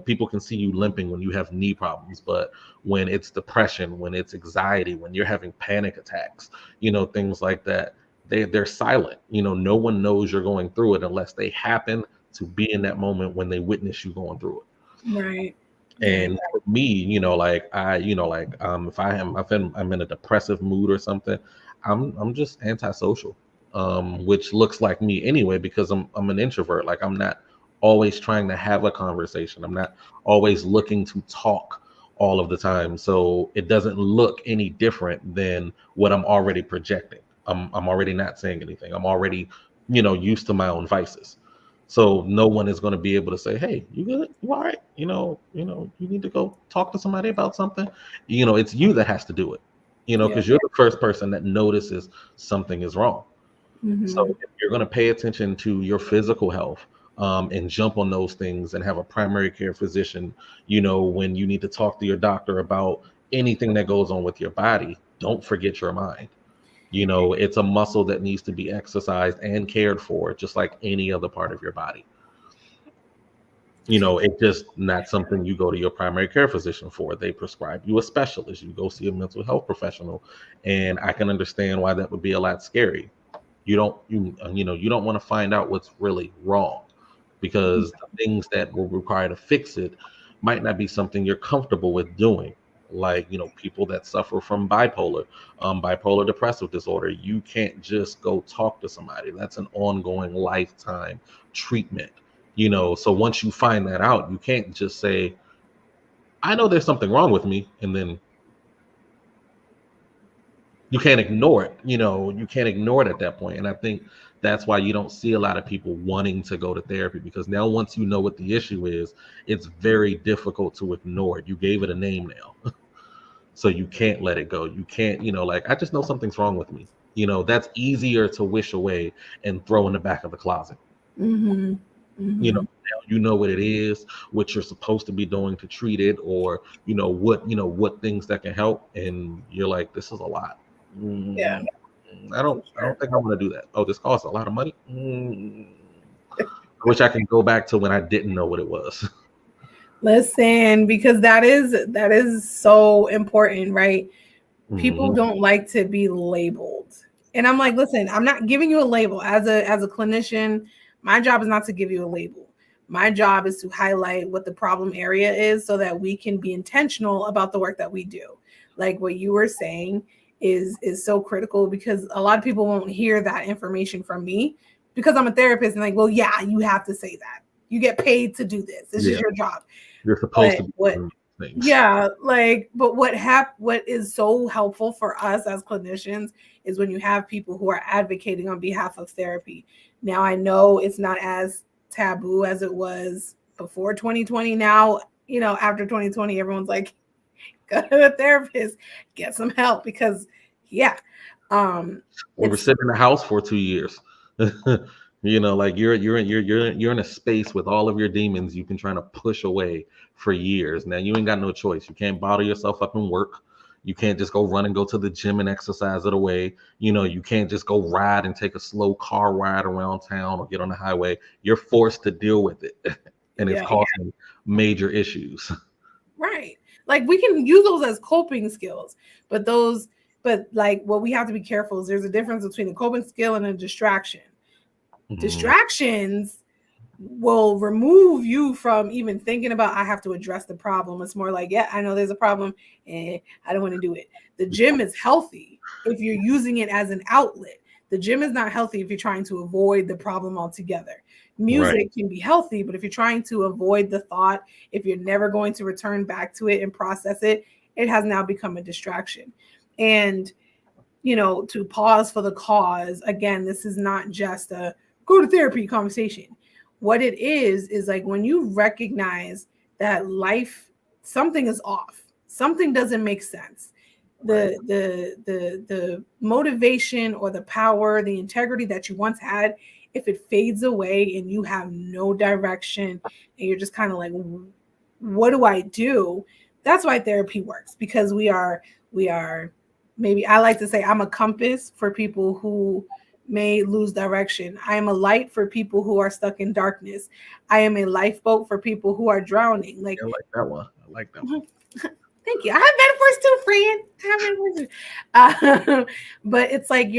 Speaker 5: people can see you limping when you have knee problems, but when it's depression, when it's anxiety, when you're having panic attacks, things like that, they're silent. No one knows you're going through it unless they happen to be in that moment when they witness you going through it.
Speaker 1: Right.
Speaker 5: And for me, if I'm in a depressive mood or something, I'm just antisocial, which looks like me anyway, because I'm an introvert. Like I'm not always trying to have a conversation. I'm not always looking to talk all of the time. So it doesn't look any different than what I'm already projecting. I'm already not saying anything. I'm already, used to my own vices. So no one is going to be able to say, hey, you good? You all right? You need to go talk to somebody about something. It's you that has to do it, because you're the first person that notices something is wrong.
Speaker 1: Mm-hmm.
Speaker 5: So if you're going to pay attention to your physical health, and jump on those things and have a primary care physician, when you need to talk to your doctor about anything that goes on with your body, don't forget your mind. It's a muscle that needs to be exercised and cared for, just like any other part of your body. It's just not something you go to your primary care physician for. They prescribe you a specialist. You go see a mental health professional, and I can understand why that would be a lot scary. You don't want to find out what's really wrong, because the things that will require to fix it might not be something you're comfortable with doing. Like, people that suffer from bipolar depressive disorder, you can't just go talk to somebody. That's an ongoing lifetime treatment, so once you find that out, you can't just say, I know there's something wrong with me, and then you can't ignore it. You can't ignore it at that point. And I think that's why you don't see a lot of people wanting to go to therapy, because now once you know what the issue is, it's very difficult to ignore it. You gave it a name now. So you can't let it go. You can't, like, I just know something's wrong with me. That's easier to wish away and throw in the back of the closet.
Speaker 1: Mm-hmm. Mm-hmm.
Speaker 5: Now you know what it is, what you're supposed to be doing to treat it, or what things that can help, and you're like, this is a lot.
Speaker 1: Yeah.
Speaker 5: I don't think I want to do that. Oh, this costs a lot of money. I wish I can go back to when I didn't know what it was.
Speaker 1: Listen, because that is so important, right? People don't like to be labeled. And I'm like, listen, I'm not giving you a label. As a clinician, my job is not to give you a label. My job is to highlight what the problem area is so that we can be intentional about the work that we do. Like what you were saying is so critical, because a lot of people won't hear that information from me because I'm a therapist, and like, well, yeah, you have to say that. You get paid to do this. This is your job.
Speaker 5: You're supposed to be doing things.
Speaker 1: Yeah, but what is so helpful for us as clinicians is when you have people who are advocating on behalf of therapy. Now, I know it's not as taboo as it was before 2020. Now, after 2020, everyone's like, go to a therapist, get some help, because we
Speaker 5: were sitting in the house for 2 years. Like you're in a space with all of your demons you've been trying to push away for years. Now you ain't got no choice. You can't bottle yourself up and work. You can't just go run and go to the gym and exercise it away. You can't just go ride and take a slow car ride around town or get on the highway. You're forced to deal with it, and it's causing major issues.
Speaker 1: Right. Like we can use those as coping skills, but like what we have to be careful is there's a difference between a coping skill and a distraction. Distractions will remove you from even thinking about I have to address the problem. It's more like, yeah, I know there's a problem and I don't want to do it. The gym is healthy if you're using it as an outlet. The gym is not healthy if you're trying to avoid the problem altogether. Music can be healthy, but if you're trying to avoid the thought, if you're never going to return back to it and process it, it has now become a distraction. And, to pause for the cause, again, this is not just a go to therapy conversation. What it is like when you recognize that something is off, something doesn't make sense. The motivation or the power, the integrity that you once had, if it fades away and you have no direction and you're just kind of like, what do I do? That's why therapy works, because we are, maybe I like to say I'm a compass for people who may lose direction. I am a light for people who are stuck in darkness. I am a lifeboat for people who are drowning.
Speaker 5: I like that one.
Speaker 1: Thank you. I have metaphors too, friend. But it's like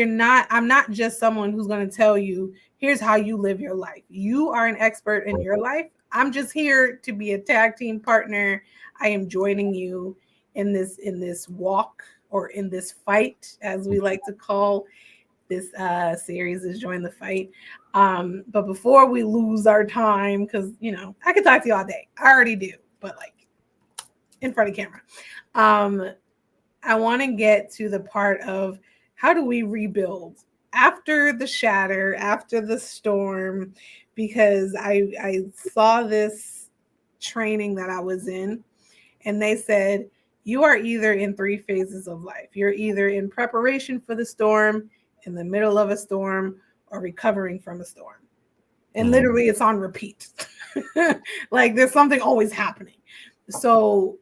Speaker 1: I'm not just someone who's going to tell you, here's how you live your life. You are an expert in your life. I'm just here to be a tag team partner. I am joining you in this walk, or in this fight, as we like to call this series is Join the Fight. But before we lose our time, because I could talk to you all day. I already do, but like in front of camera. I want to get to the part of how do we rebuild after the shatter, after the storm, because I saw this training that I was in, and they said, you are either in 3 phases of life. You're either in preparation for the storm, in the middle of a storm, or recovering from a storm. And literally it's on repeat. Like there's something always happening. So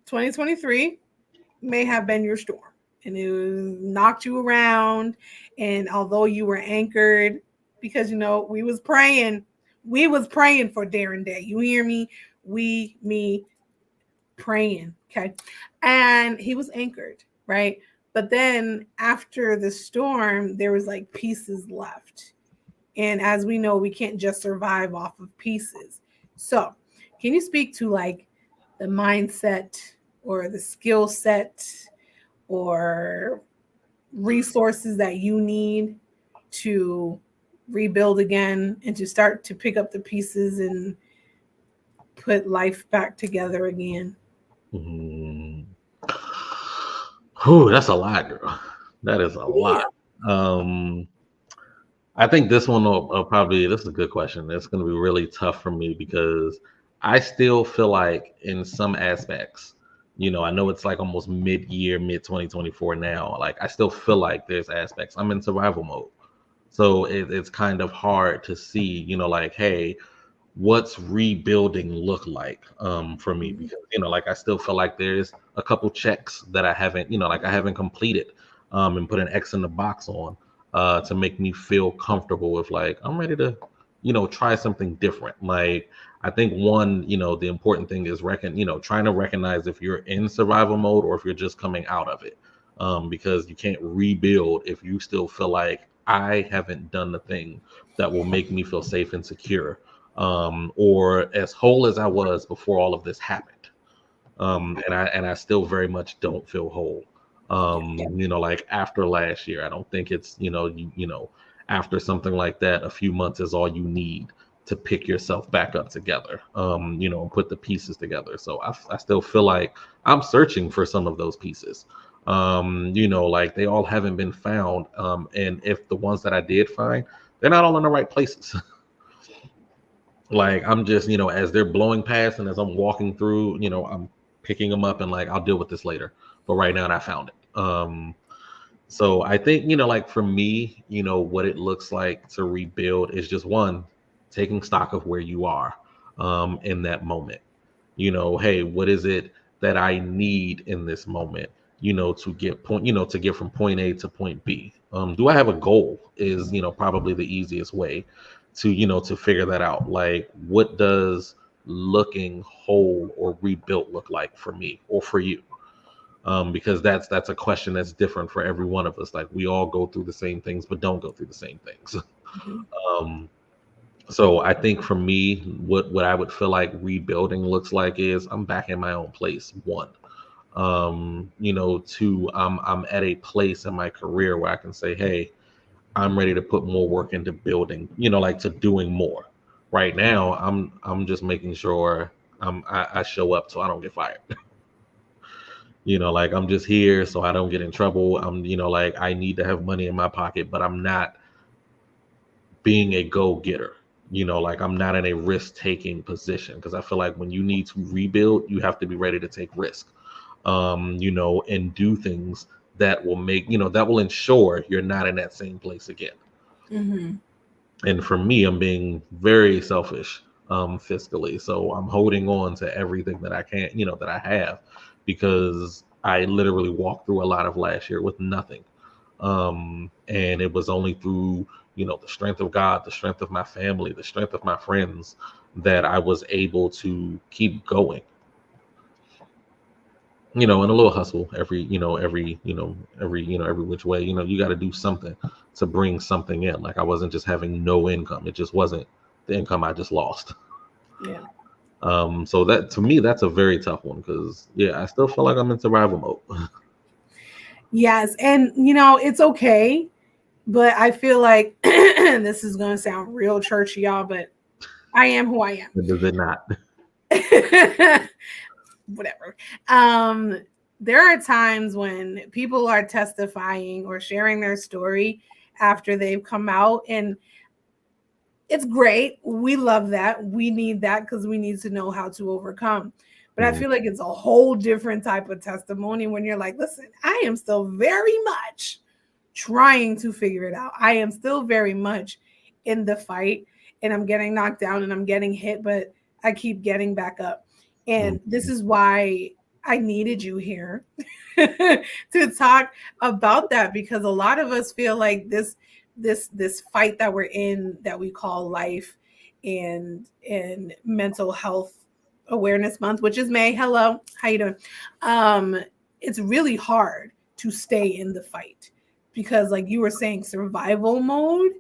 Speaker 1: 2023 may have been your storm, and it knocked you around. And although you were anchored, because we was praying for Darren Day. You hear me? Me praying. Okay. And he was anchored, right? But then after the storm, there was like pieces left. And as we know, we can't just survive off of pieces. So can you speak to like the mindset or the skill set or resources that you need to rebuild again and to start to pick up the pieces and put life back together again?
Speaker 5: That's a lot, girl. That is a lot. I think this one will probably, this is a good question. It's going to be really tough for me because I still feel like in some aspects, I know it's like almost mid 2024 now. Like I still feel like there's aspects. I'm in survival mode. So it's kind of hard to see, like, hey, what's rebuilding look like for me? Because, like I still feel like there's a couple checks that I haven't, like I haven't completed and put an X in the box on to make me feel comfortable with like, I'm ready to, try something different. Like, I think one, the important thing is trying to recognize if you're in survival mode or if you're just coming out of it. Because you can't rebuild if you still feel like I haven't done the thing that will make me feel safe and secure. Or as whole as I was before all of this happened. And I still very much don't feel whole. Like after last year, I don't think it's, after something like that, a few months is all you need to pick yourself back up together, and put the pieces together. So I still feel like I'm searching for some of those pieces. Like they all haven't been found. And if the ones that I did find, they're not all in the right places. Like I'm just, as they're blowing past and as I'm walking through, I'm picking them up and like, I'll deal with this later. But right now I found it. So I think, like for me, what it looks like to rebuild is just one, taking stock of where you are in that moment. Hey, what is it that I need in this moment, to get from point A to point B? Do I have a goal is, probably the easiest way to, to figure that out. Like, what does looking whole or rebuilt look like for me or for you? Because that's a question that's different for every one of us. Like, we all go through the same things, but don't go through the same things.
Speaker 1: Mhm.
Speaker 5: So I think for me, what I would feel like rebuilding looks like is I'm back in my own place. One, two, I'm at a place in my career where I can say, hey, I'm ready to put more work into building, like to doing more. Right now, I'm just making sure I show up so I don't get fired. Like I'm just here so I don't get in trouble. I'm, like I need to have money in my pocket, but I'm not being a go-getter. Like I'm not in a risk-taking position, because I feel like when you need to rebuild, you have to be ready to take risk, and do things that will that will ensure you're not in that same place again.
Speaker 1: Mm-hmm.
Speaker 5: And for me, I'm being very selfish fiscally. So I'm holding on to everything that I can, that I have, because I literally walked through a lot of last year with nothing. And it was only through, the strength of God, the strength of my family, the strength of my friends, that I was able to keep going. In a little hustle every which way, you got to do something to bring something in. Like I wasn't just having no income. It just wasn't the income I just lost.
Speaker 1: Yeah.
Speaker 5: So that, to me, that's a very tough one, because I still feel like I'm in survival mode.
Speaker 1: Yes. And, it's okay. But I feel like this is going to sound real churchy, y'all, but I am who I am.
Speaker 5: Does it not?
Speaker 1: Whatever. There are times when people are testifying or sharing their story after they've come out, and it's great. We love that. We need that, because we need to know how to overcome. But I feel like it's a whole different type of testimony when you're like, listen, I am still very much trying to figure it out. I am still very much in the fight, and I'm getting knocked down and I'm getting hit, but I keep getting back up. And this is why I needed you here to talk about that, because a lot of us feel like this fight that we're in, that we call life, and mental health awareness month, which is May. Hello, how you doing? It's really hard to stay in the fight, because like you were saying, survival mode,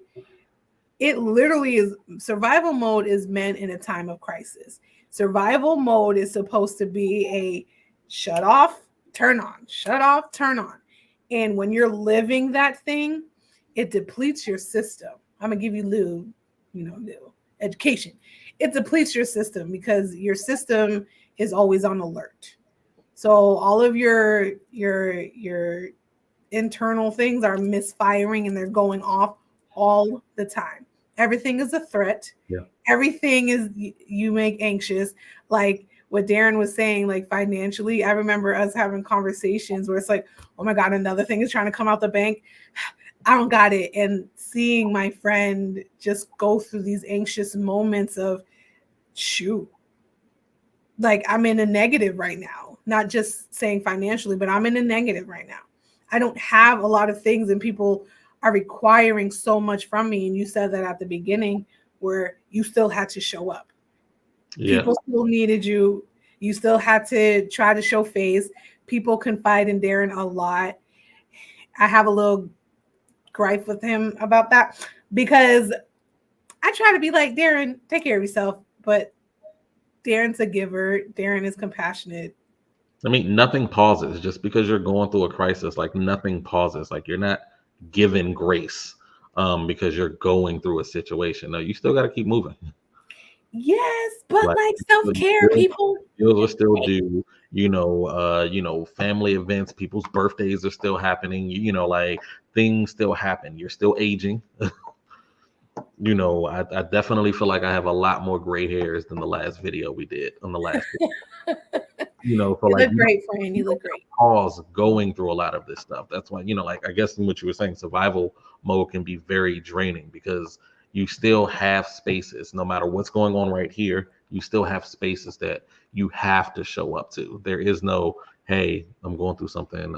Speaker 1: it literally is. Survival mode is meant in a time of crisis. Survival mode is supposed to be a shut off, turn on, shut off, turn on. And when you're living that thing, it depletes your system. I'm gonna give you little education. It depletes your system, because your system is always on alert. So all of your internal things are misfiring, and they're going off all the time. Everything is a threat.
Speaker 5: Yeah.
Speaker 1: Everything is, you make anxious. Like what Darren was saying, like financially, I remember us having conversations where it's like, oh my God, another thing is trying to come out the bank. I don't got it. And seeing my friend just go through these anxious moments of, shoot, like I'm in a negative right now. Not just saying financially, but I'm in a negative right now. I don't have a lot of things, and people are requiring so much from me. And you said that at the beginning, where you still had to show up. Yeah. People still needed you. You still had to try to show face. People confide in Darren a lot. I have a little gripe with him about that, because I try to be like, Darren, take care of yourself. But Darren's a giver. Darren is compassionate.
Speaker 5: I mean, nothing pauses just because you're going through a crisis. Like nothing pauses. Like you're not given grace because you're going through a situation. No, you still got to keep moving.
Speaker 1: Yes, but like self-care, people.
Speaker 5: Bills are still due. Family events, people's birthdays are still happening. Like things still happen. You're still aging. I definitely feel like I have a lot more gray hairs than the last video we did on the last video. you know, for
Speaker 1: You
Speaker 5: like
Speaker 1: look great, friend. You look great.
Speaker 5: pause going through a lot of this stuff. That's why, you know, like I guess in what you were saying, survival mode can be very draining because you still have spaces, no matter what's going on right here, you still have spaces that you have to show up to. There is no, hey, I'm going through something.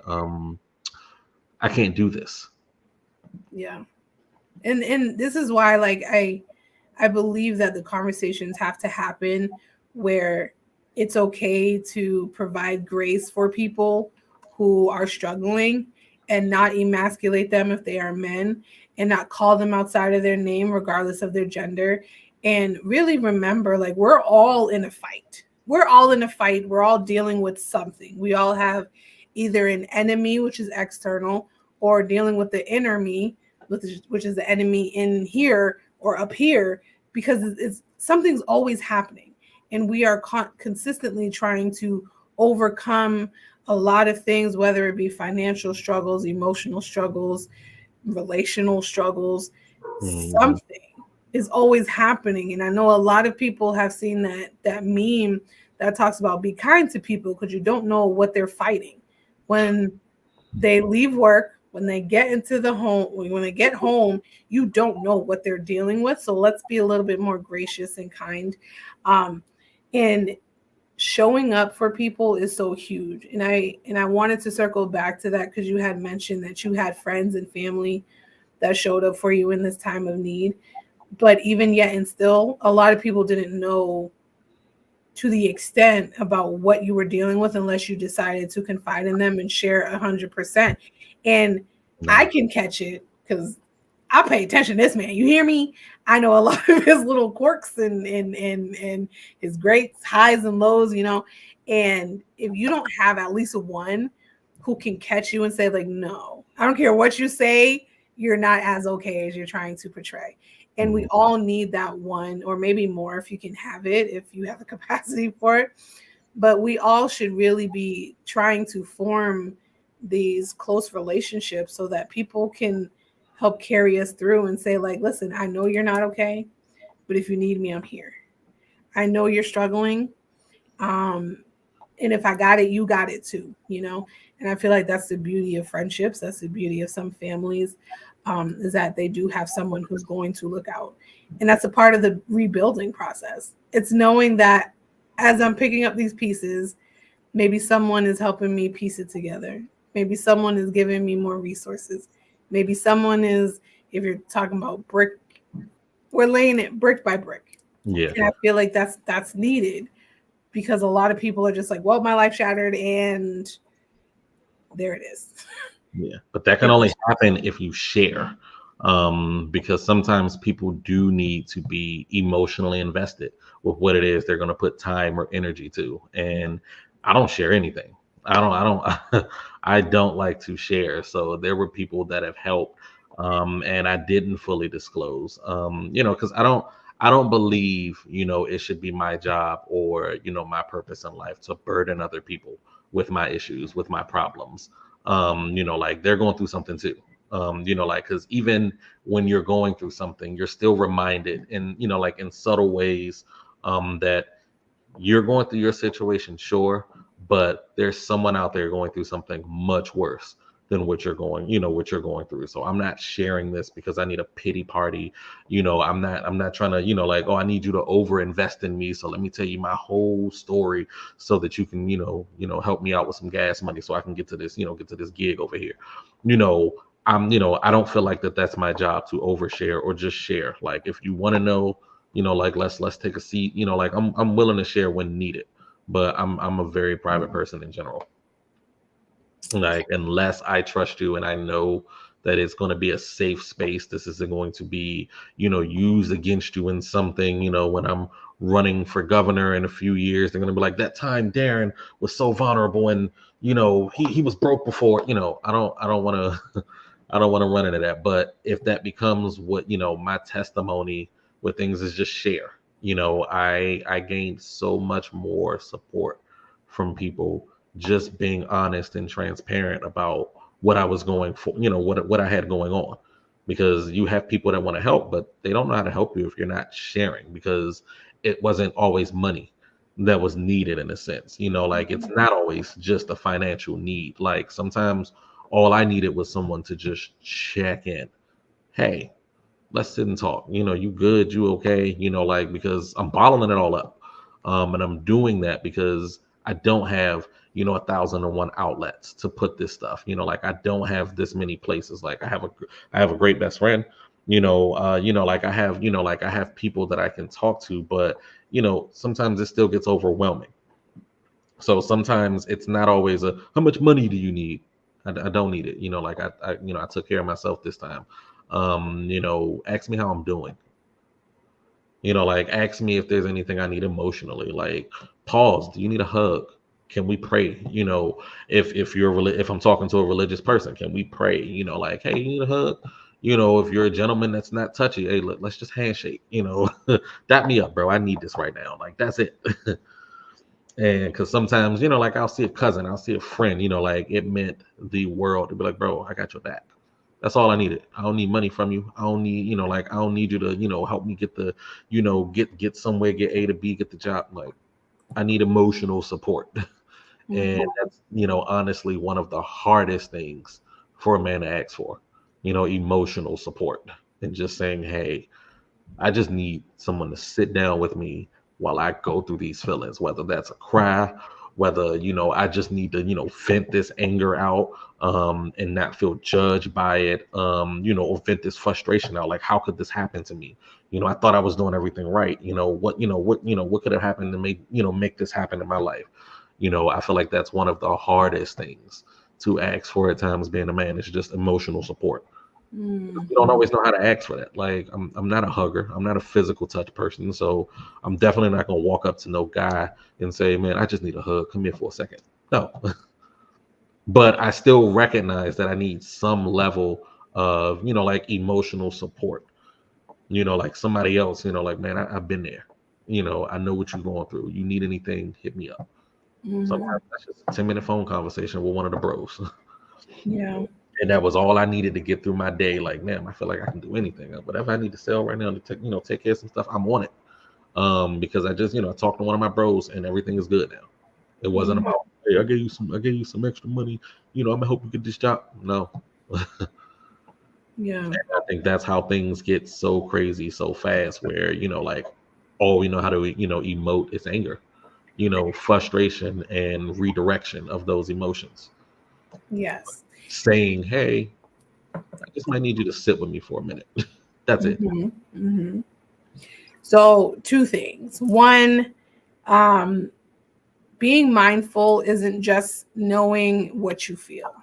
Speaker 5: I can't do this.
Speaker 1: Yeah. And this is why, like, I believe that the conversations have to happen where it's okay to provide grace for people who are struggling and not emasculate them if they are men and not call them outside of their name regardless of their gender. And really remember, like, we're all in a fight. We're all in a fight. We're all dealing with something. We all have either an enemy, which is external, or dealing with the inner me, which is the enemy in here or up here, because it's something's always happening, and we are consistently trying to overcome a lot of things, whether it be financial struggles, emotional struggles, relational struggles. Something is always happening, and I know a lot of people have seen that meme that talks about be kind to people because you don't know what they're fighting when they leave work. When they get into the home, when they get home, you don't know what they're dealing with. So let's be a little bit more gracious and kind. And showing up for people is so huge. And I wanted to circle back to that because you had mentioned that you had friends and family that showed up for you in this time of need. But even yet and still, a lot of people didn't know to the extent about what you were dealing with unless you decided to confide in them and share 100%. And I can catch it because I pay attention to this man. You hear me? I know a lot of his little quirks and his great highs and lows, you know. And if you don't have at least one who can catch you and say, like, no, I don't care what you say, you're not as okay as you're trying to portray. And we all need that one, or maybe more if you can have it, if you have the capacity for it. But we all should really be trying to form these close relationships so that people can help carry us through and say, like, listen, I know you're not okay, but if you need me, I'm here. I know you're struggling. And if I got it, you got it too, you know? And I feel like that's the beauty of friendships. That's the beauty of some families, is that they do have someone who's going to look out. And that's a part of the rebuilding process. It's knowing that as I'm picking up these pieces, maybe someone is helping me piece it together. Maybe someone is giving me more resources. Maybe someone is, if you're talking about brick, we're laying it brick by brick.
Speaker 5: Yeah.
Speaker 1: And I feel like that's needed because a lot of people are just like, well, my life shattered and there it is.
Speaker 5: Yeah. But that can only happen if you share. Because sometimes people do need to be emotionally invested with what it is they're going to put time or energy to. And I don't share anything. I don't like to share. So there were people that have helped, and I didn't fully disclose, you know, because I don't believe, you know, it should be my job or, you know, my purpose in life to burden other people with my issues, with my problems. You know, like they're going through something too. You know, like, because even when you're going through something, you're still reminded in, you know, like in subtle ways, that you're going through your situation, sure, but there's someone out there going through something much worse than what you're going through. So I'm not sharing this because I need a pity party. You know, I'm not trying to, you know, like, oh, I need you to over invest in me. So let me tell you my whole story so that you can, you know, help me out with some gas money so I can get to this gig over here. You know, I don't feel like that's my job to overshare or just share. Like, if you want to know, you know, like, let's take a seat, you know, like I'm willing to share when needed, but I'm a very private person in general. Like, unless I trust you and I know that it's going to be a safe space, this isn't going to be, you know, used against you in something, you know, when I'm running for governor in a few years, they're going to be like, that time Darren was so vulnerable and, you know, he was broke before, you know. I don't want to I don't want to run into that. But if that becomes what, you know, my testimony with things is just share, you know, I gained so much more support from people just being honest and transparent about what I was going for, you know, what I had going on. Because you have people that want to help, but they don't know how to help you if you're not sharing, because it wasn't always money. that was needed in a sense. Like it's not always just a financial need. Like sometimes all I needed was someone to just check in. Hey, let's sit and talk. You good? You okay? Like because I'm bottling it all up, and I'm doing that because I don't have 1,001 outlets to put this stuff. Like I don't have this many places. Like I have a great best friend. Like I have people that I can talk to, but sometimes it still gets overwhelming. So sometimes it's not always a how much money do you need? I don't need it. Like I took care of myself this time. Ask me how I'm doing. Like ask me if there's anything I need emotionally. Like pause. Do you need a hug? Can we pray? If I'm talking to a religious person, can we pray? Like hey, you need a hug? If you're a gentleman that's not touchy, hey, let's just handshake. Dap me up, bro. I need this right now. Like that's it. And because sometimes, like I'll see a cousin, I'll see a friend, like it meant the world to be like, bro, I got your back. That's all I needed. I don't need money from you. I don't need, like I don't need you to, help me get the, get somewhere, get A to B, get the job. Like I need emotional support. And that's, honestly one of the hardest things for a man to ask for, emotional support. And just saying, hey, I just need someone to sit down with me while I go through these feelings, whether that's a cry, whether, I just need to, vent this anger out, and not feel judged by it, or vent this frustration out. Like, how could this happen to me? I thought I was doing everything right. What could have happened to make this happen in my life? I feel like that's one of the hardest things to ask for at times being a man is just emotional support. You don't always know how to ask for that. Like I'm not a hugger. I'm not a physical touch person. So I'm definitely not gonna walk up to no guy and say, man, I just need a hug. Come here for a second. No. But I still recognize that I need some level of, like emotional support. Like somebody else, like, man, I've been there. I know what you're going through. You need anything, hit me up. Sometimes that's just a 10-minute phone conversation with one of the bros.
Speaker 1: Yeah.
Speaker 5: And that was all I needed to get through my day. Like, man, I feel like I can do anything. Whatever I need to sell right now to take care of some stuff, I'm on it. Because I just, I talked to one of my bros and everything is good now. It wasn't about, hey, I gave you some extra money. I'm gonna help you get this job. No.
Speaker 1: Yeah.
Speaker 5: And I think that's how things get so crazy so fast where, like all we know how to, emote is anger, frustration and redirection of those emotions.
Speaker 1: Yes.
Speaker 5: Saying, hey, I just might need you to sit with me for a minute. That's it.
Speaker 1: So 2 things. One, being mindful isn't just knowing what you feel.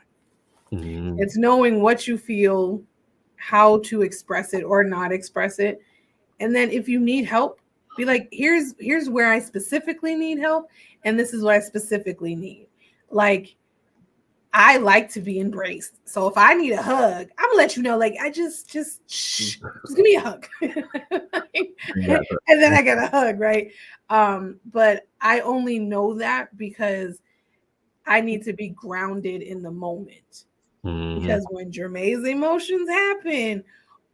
Speaker 1: It's knowing what you feel, how to express it or not express it. And then if you need help, be like, here's where I specifically need help. And this is what I specifically need. Like, I like to be embraced. So if I need a hug, I'm gonna let you know, like, I just give me a hug. And then I get a hug, right? But I only know that because I need to be grounded in the moment. Because when Jermaine's emotions happen,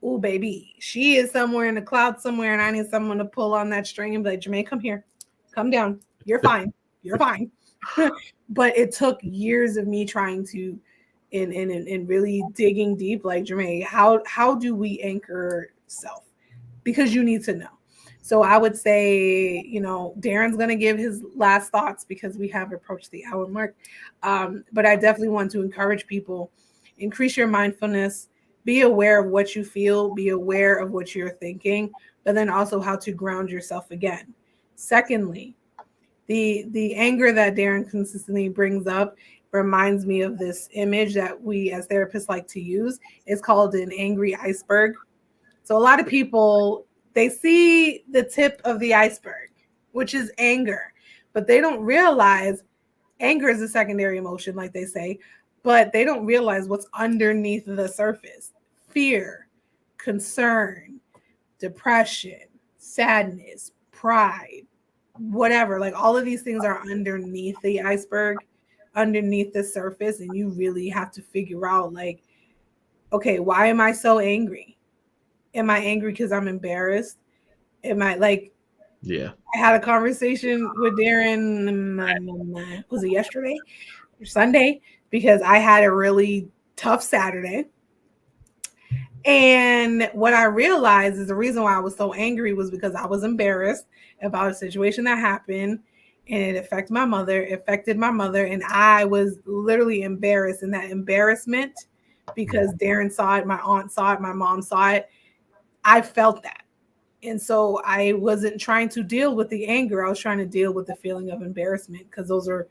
Speaker 1: oh baby, she is somewhere in the cloud somewhere, and I need someone to pull on that string and be like, Jermaine, come here, come down. You're fine. You're fine. But it took years of me trying to and really digging deep, like, Jermaine, how do we anchor self? Because you need to know. So I would say, Darren's going to give his last thoughts because we have approached the hour mark. But I definitely want to encourage people, increase your mindfulness, be aware of what you feel, be aware of what you're thinking, but then also how to ground yourself again. Secondly, the anger that Darren consistently brings up reminds me of this image that we as therapists like to use. It's called an angry iceberg. So a lot of people, they see the tip of the iceberg, which is anger, but they don't realize anger is a secondary emotion, like they say, but they don't realize what's underneath the surface. Fear, concern, depression, sadness, pride, whatever. Like all of these things are underneath the iceberg, underneath the surface, and you really have to figure out, like, okay, why am I so angry? Am I angry because I'm embarrassed? Am I like,
Speaker 5: Yeah.
Speaker 1: I had a conversation with Darren, was it yesterday or Sunday? Because I had a really tough Saturday. And what I realized is the reason why I was so angry was because I was embarrassed about a situation that happened, and it affected my mother, and I was literally embarrassed. And that embarrassment, because Darren saw it, my aunt saw it, my mom saw it, I felt that. And so I wasn't trying to deal with the anger. I was trying to deal with the feeling of embarrassment, because those are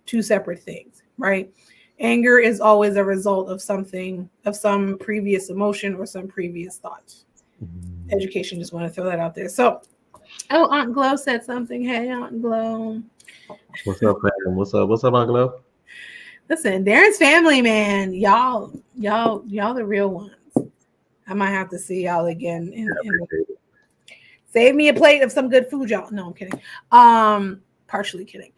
Speaker 1: two separate things, right? Anger is always a result of something, of some previous emotion or some previous thoughts. Education, just want to throw that out there. So, oh, Aunt Glow said something. Hey, Aunt Glow.
Speaker 5: What's up, man? What's up, Aunt Glow?
Speaker 1: Listen, Darren's family, man. Y'all the real ones. I might have to see y'all again. Save me a plate of some good food, y'all. No, I'm kidding. Partially kidding.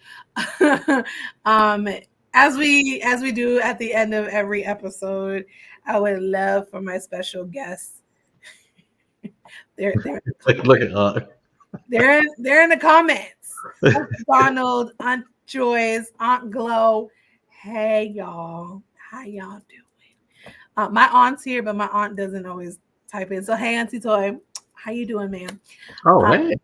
Speaker 1: As we do at the end of every episode, I would love for my special guests. They're
Speaker 5: Look at Aunt.
Speaker 1: They're in the comments. Uncle Donald, Aunt Joyce, Aunt Glow. Hey y'all, how y'all doing? My aunt's here, but my aunt doesn't always type in. So hey, Auntie Toy, how you doing, ma'am?
Speaker 5: Oh, hey.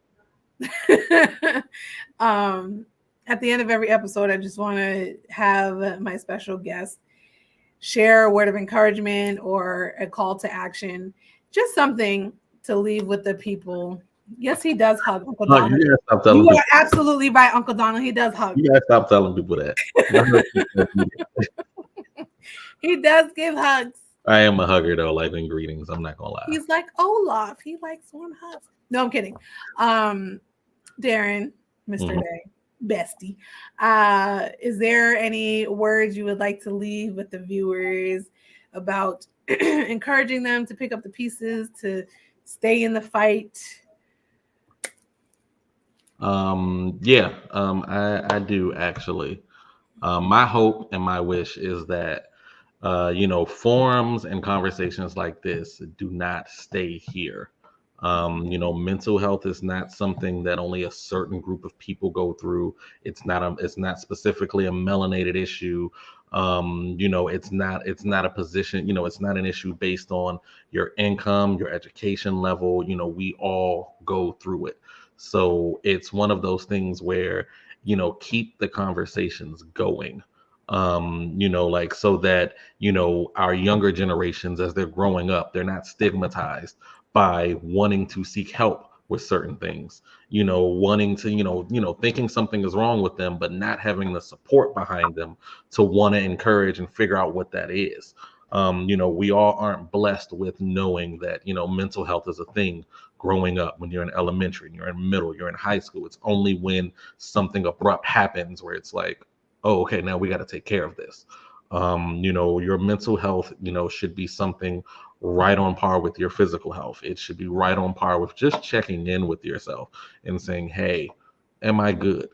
Speaker 1: At the end of every episode, I just want to have my special guest share a word of encouragement or a call to action, just something to leave with the people. Yes, he does hug, Uncle Donald. You are absolutely right, Uncle Donald. He does hug.
Speaker 5: You gotta stop telling people that.
Speaker 1: He does give hugs.
Speaker 5: I am a hugger though, like in greetings. I'm not gonna lie.
Speaker 1: He's like Olaf. He likes warm hugs. No, I'm kidding. Darren, Mr. Day, bestie. Is there any words you would like to leave with the viewers about encouraging them to pick up the pieces, to stay in the fight?
Speaker 5: I do actually. My hope and my wish is that forums and conversations like this do not stay here. Mental health is not something that only a certain group of people go through. It's not specifically a melanated issue. It's not a position, it's not an issue based on your income, your education level. We all go through it. So it's one of those things where, keep the conversations going. So that, our younger generations, as they're growing up, they're not stigmatized by wanting to seek help with certain things, wanting to, thinking something is wrong with them, but not having the support behind them to want to encourage and figure out what that is. We all aren't blessed with knowing that, mental health is a thing growing up. When you're in elementary, you're in middle, you're in high school. It's only when something abrupt happens where it's like, oh, okay, now we got to take care of this. Your mental health, should be something right on par with your physical health. It should be right on par with just checking in with yourself and saying, hey, am I good?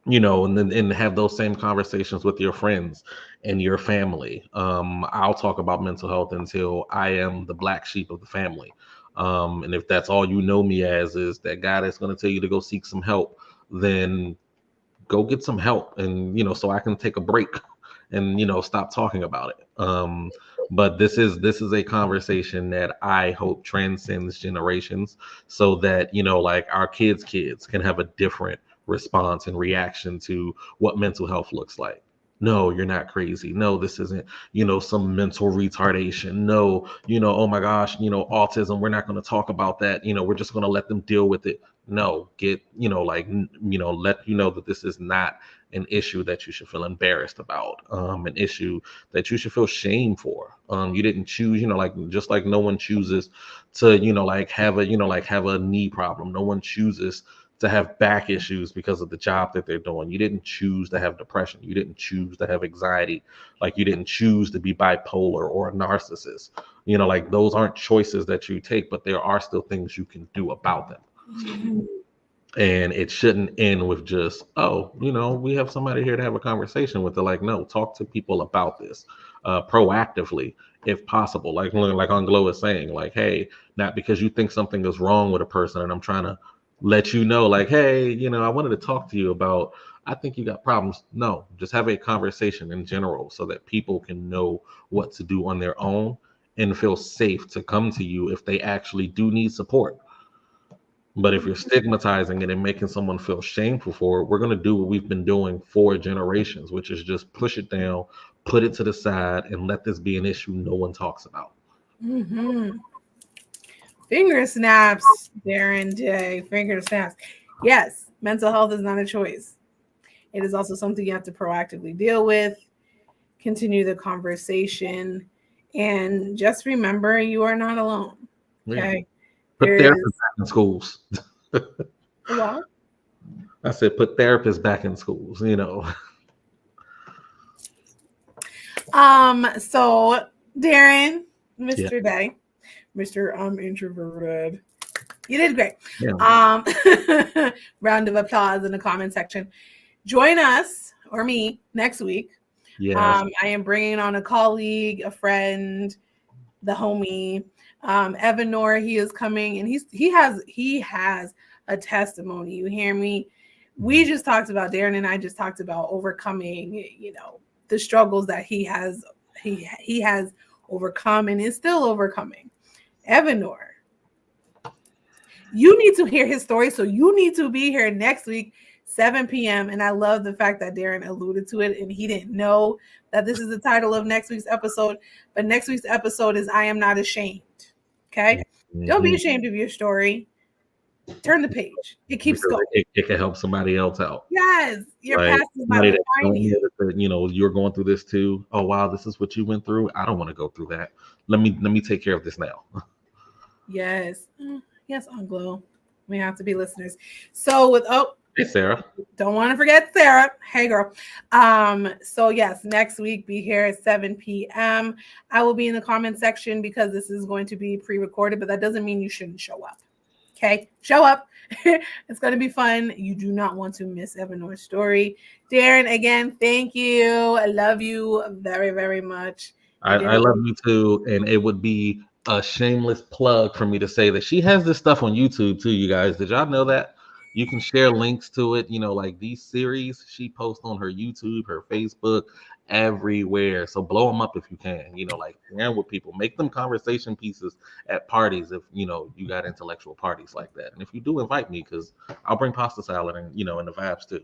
Speaker 5: And have those same conversations with your friends and your family. I'll talk about mental health until I am the black sheep of the family. And if that's all you know me as is that guy that's going to tell you to go seek some help, then go get some help. And, so I can take a break and, stop talking about it. But this is a conversation that I hope transcends generations so that, our kids can have a different response and reaction to what mental health looks like. No, you're not crazy. No, this isn't, some mental retardation. No, oh my gosh, autism. We're not going to talk about that. We're just going to let them deal with it. No, let that this is not an issue that you should feel embarrassed about, an issue that you should feel shame for. You didn't choose, just like no one chooses to, have a knee problem. No one chooses to have back issues because of the job that they're doing. You didn't choose to have depression. You didn't choose to have anxiety. You didn't choose to be bipolar or a narcissist. Those aren't choices that you take, but there are still things you can do about them. Mm-hmm. And it shouldn't end with just, we have somebody here to have a conversation with. They're no, talk to people about this proactively, if possible. Like on Glow is saying, hey, not because you think something is wrong with a person and I'm trying to let you know, like, hey, I wanted to talk to you about, I think you got problems. No, just have a conversation in general so that people can know what to do on their own and feel safe to come to you if they actually do need support. But if you're stigmatizing it and making someone feel shameful for it, we're going to do what we've been doing for generations, which is just push it down, put it to the side, and let this be an issue no one talks about.
Speaker 1: Mm-hmm. Finger snaps, Darren J. Finger snaps. Yes, mental health is not a choice. It is also something you have to proactively deal with, continue the conversation, and just remember you are not alone. Okay.
Speaker 5: Yeah. Put therapists back in schools.
Speaker 1: What?
Speaker 5: I said put therapists back in schools,
Speaker 1: So Darren, Mr. Day, Mr. I'm introverted. You did great.
Speaker 5: Yeah.
Speaker 1: Round of applause in the comment section. Join us or me next week.
Speaker 5: Yes.
Speaker 1: I am bringing on a colleague, a friend, the homie, Evanor. He is coming, and he has a testimony. You hear me? We just talked about, Darren and I just talked about overcoming, the struggles that he has overcome and is still overcoming. Evanor, you need to hear his story, so you need to be here next week, 7 p.m. And I love the fact that Darren alluded to it, and he didn't know that this is the title of next week's episode. But next week's episode is I Am Not Ashamed. Okay? Mm-hmm. Don't be ashamed of your story. Turn the page. It keeps going.
Speaker 5: It can help somebody else out.
Speaker 1: Yes. Your past is not defining you.
Speaker 5: You're going through this too. Oh, wow, this is what you went through. I don't want to go through that. Let me take care of this now.
Speaker 1: Yes. Yes, Anglo. We have to be listeners. So
Speaker 5: hey, Sarah.
Speaker 1: Don't want to forget Sarah. Hey, girl. So yes, next week, be here at 7 p.m. I will be in the comment section because this is going to be pre-recorded, but that doesn't mean you shouldn't show up. Okay? Show up. It's going to be fun. You do not want to miss Evanor's story. Darren, again, thank you. I love you very, very much.
Speaker 5: I love you too. And it would be a shameless plug for me to say that she has this stuff on YouTube too, you guys. Did y'all know that? You can share links to it, like these series she posts on her YouTube, her Facebook, everywhere. So blow them up if you can, share with people, make them conversation pieces at parties if, you got intellectual parties like that. And if you do, invite me because I'll bring pasta salad and, and the vibes too.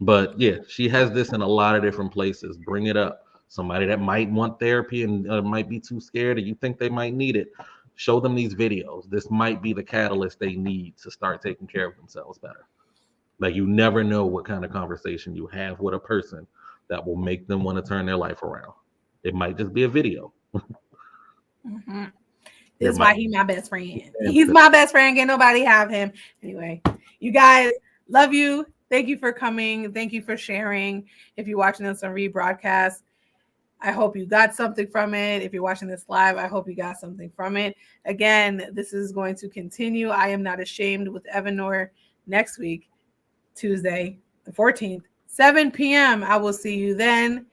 Speaker 5: But yeah, she has this in a lot of different places. Bring it up. Somebody that might want therapy and might be too scared, or you think they might need it. Show them these videos. This might be the catalyst they need to start taking care of themselves better. Like, you never know what kind of conversation you have with a person that will make them want to turn their life around. It might just be a video.
Speaker 1: Mm-hmm. This is why he's my best friend. He's my best friend. Can't nobody have him. Anyway, you guys, love you. Thank you for coming. Thank you for sharing. If you're watching this on rebroadcast, I hope you got something from it. If you're watching this live, I hope you got something from it. Again, this is going to continue. I Am Not Ashamed with Evanor next week, Tuesday, the 14th, 7 p.m. I will see you then.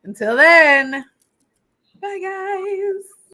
Speaker 1: Until then, bye, guys.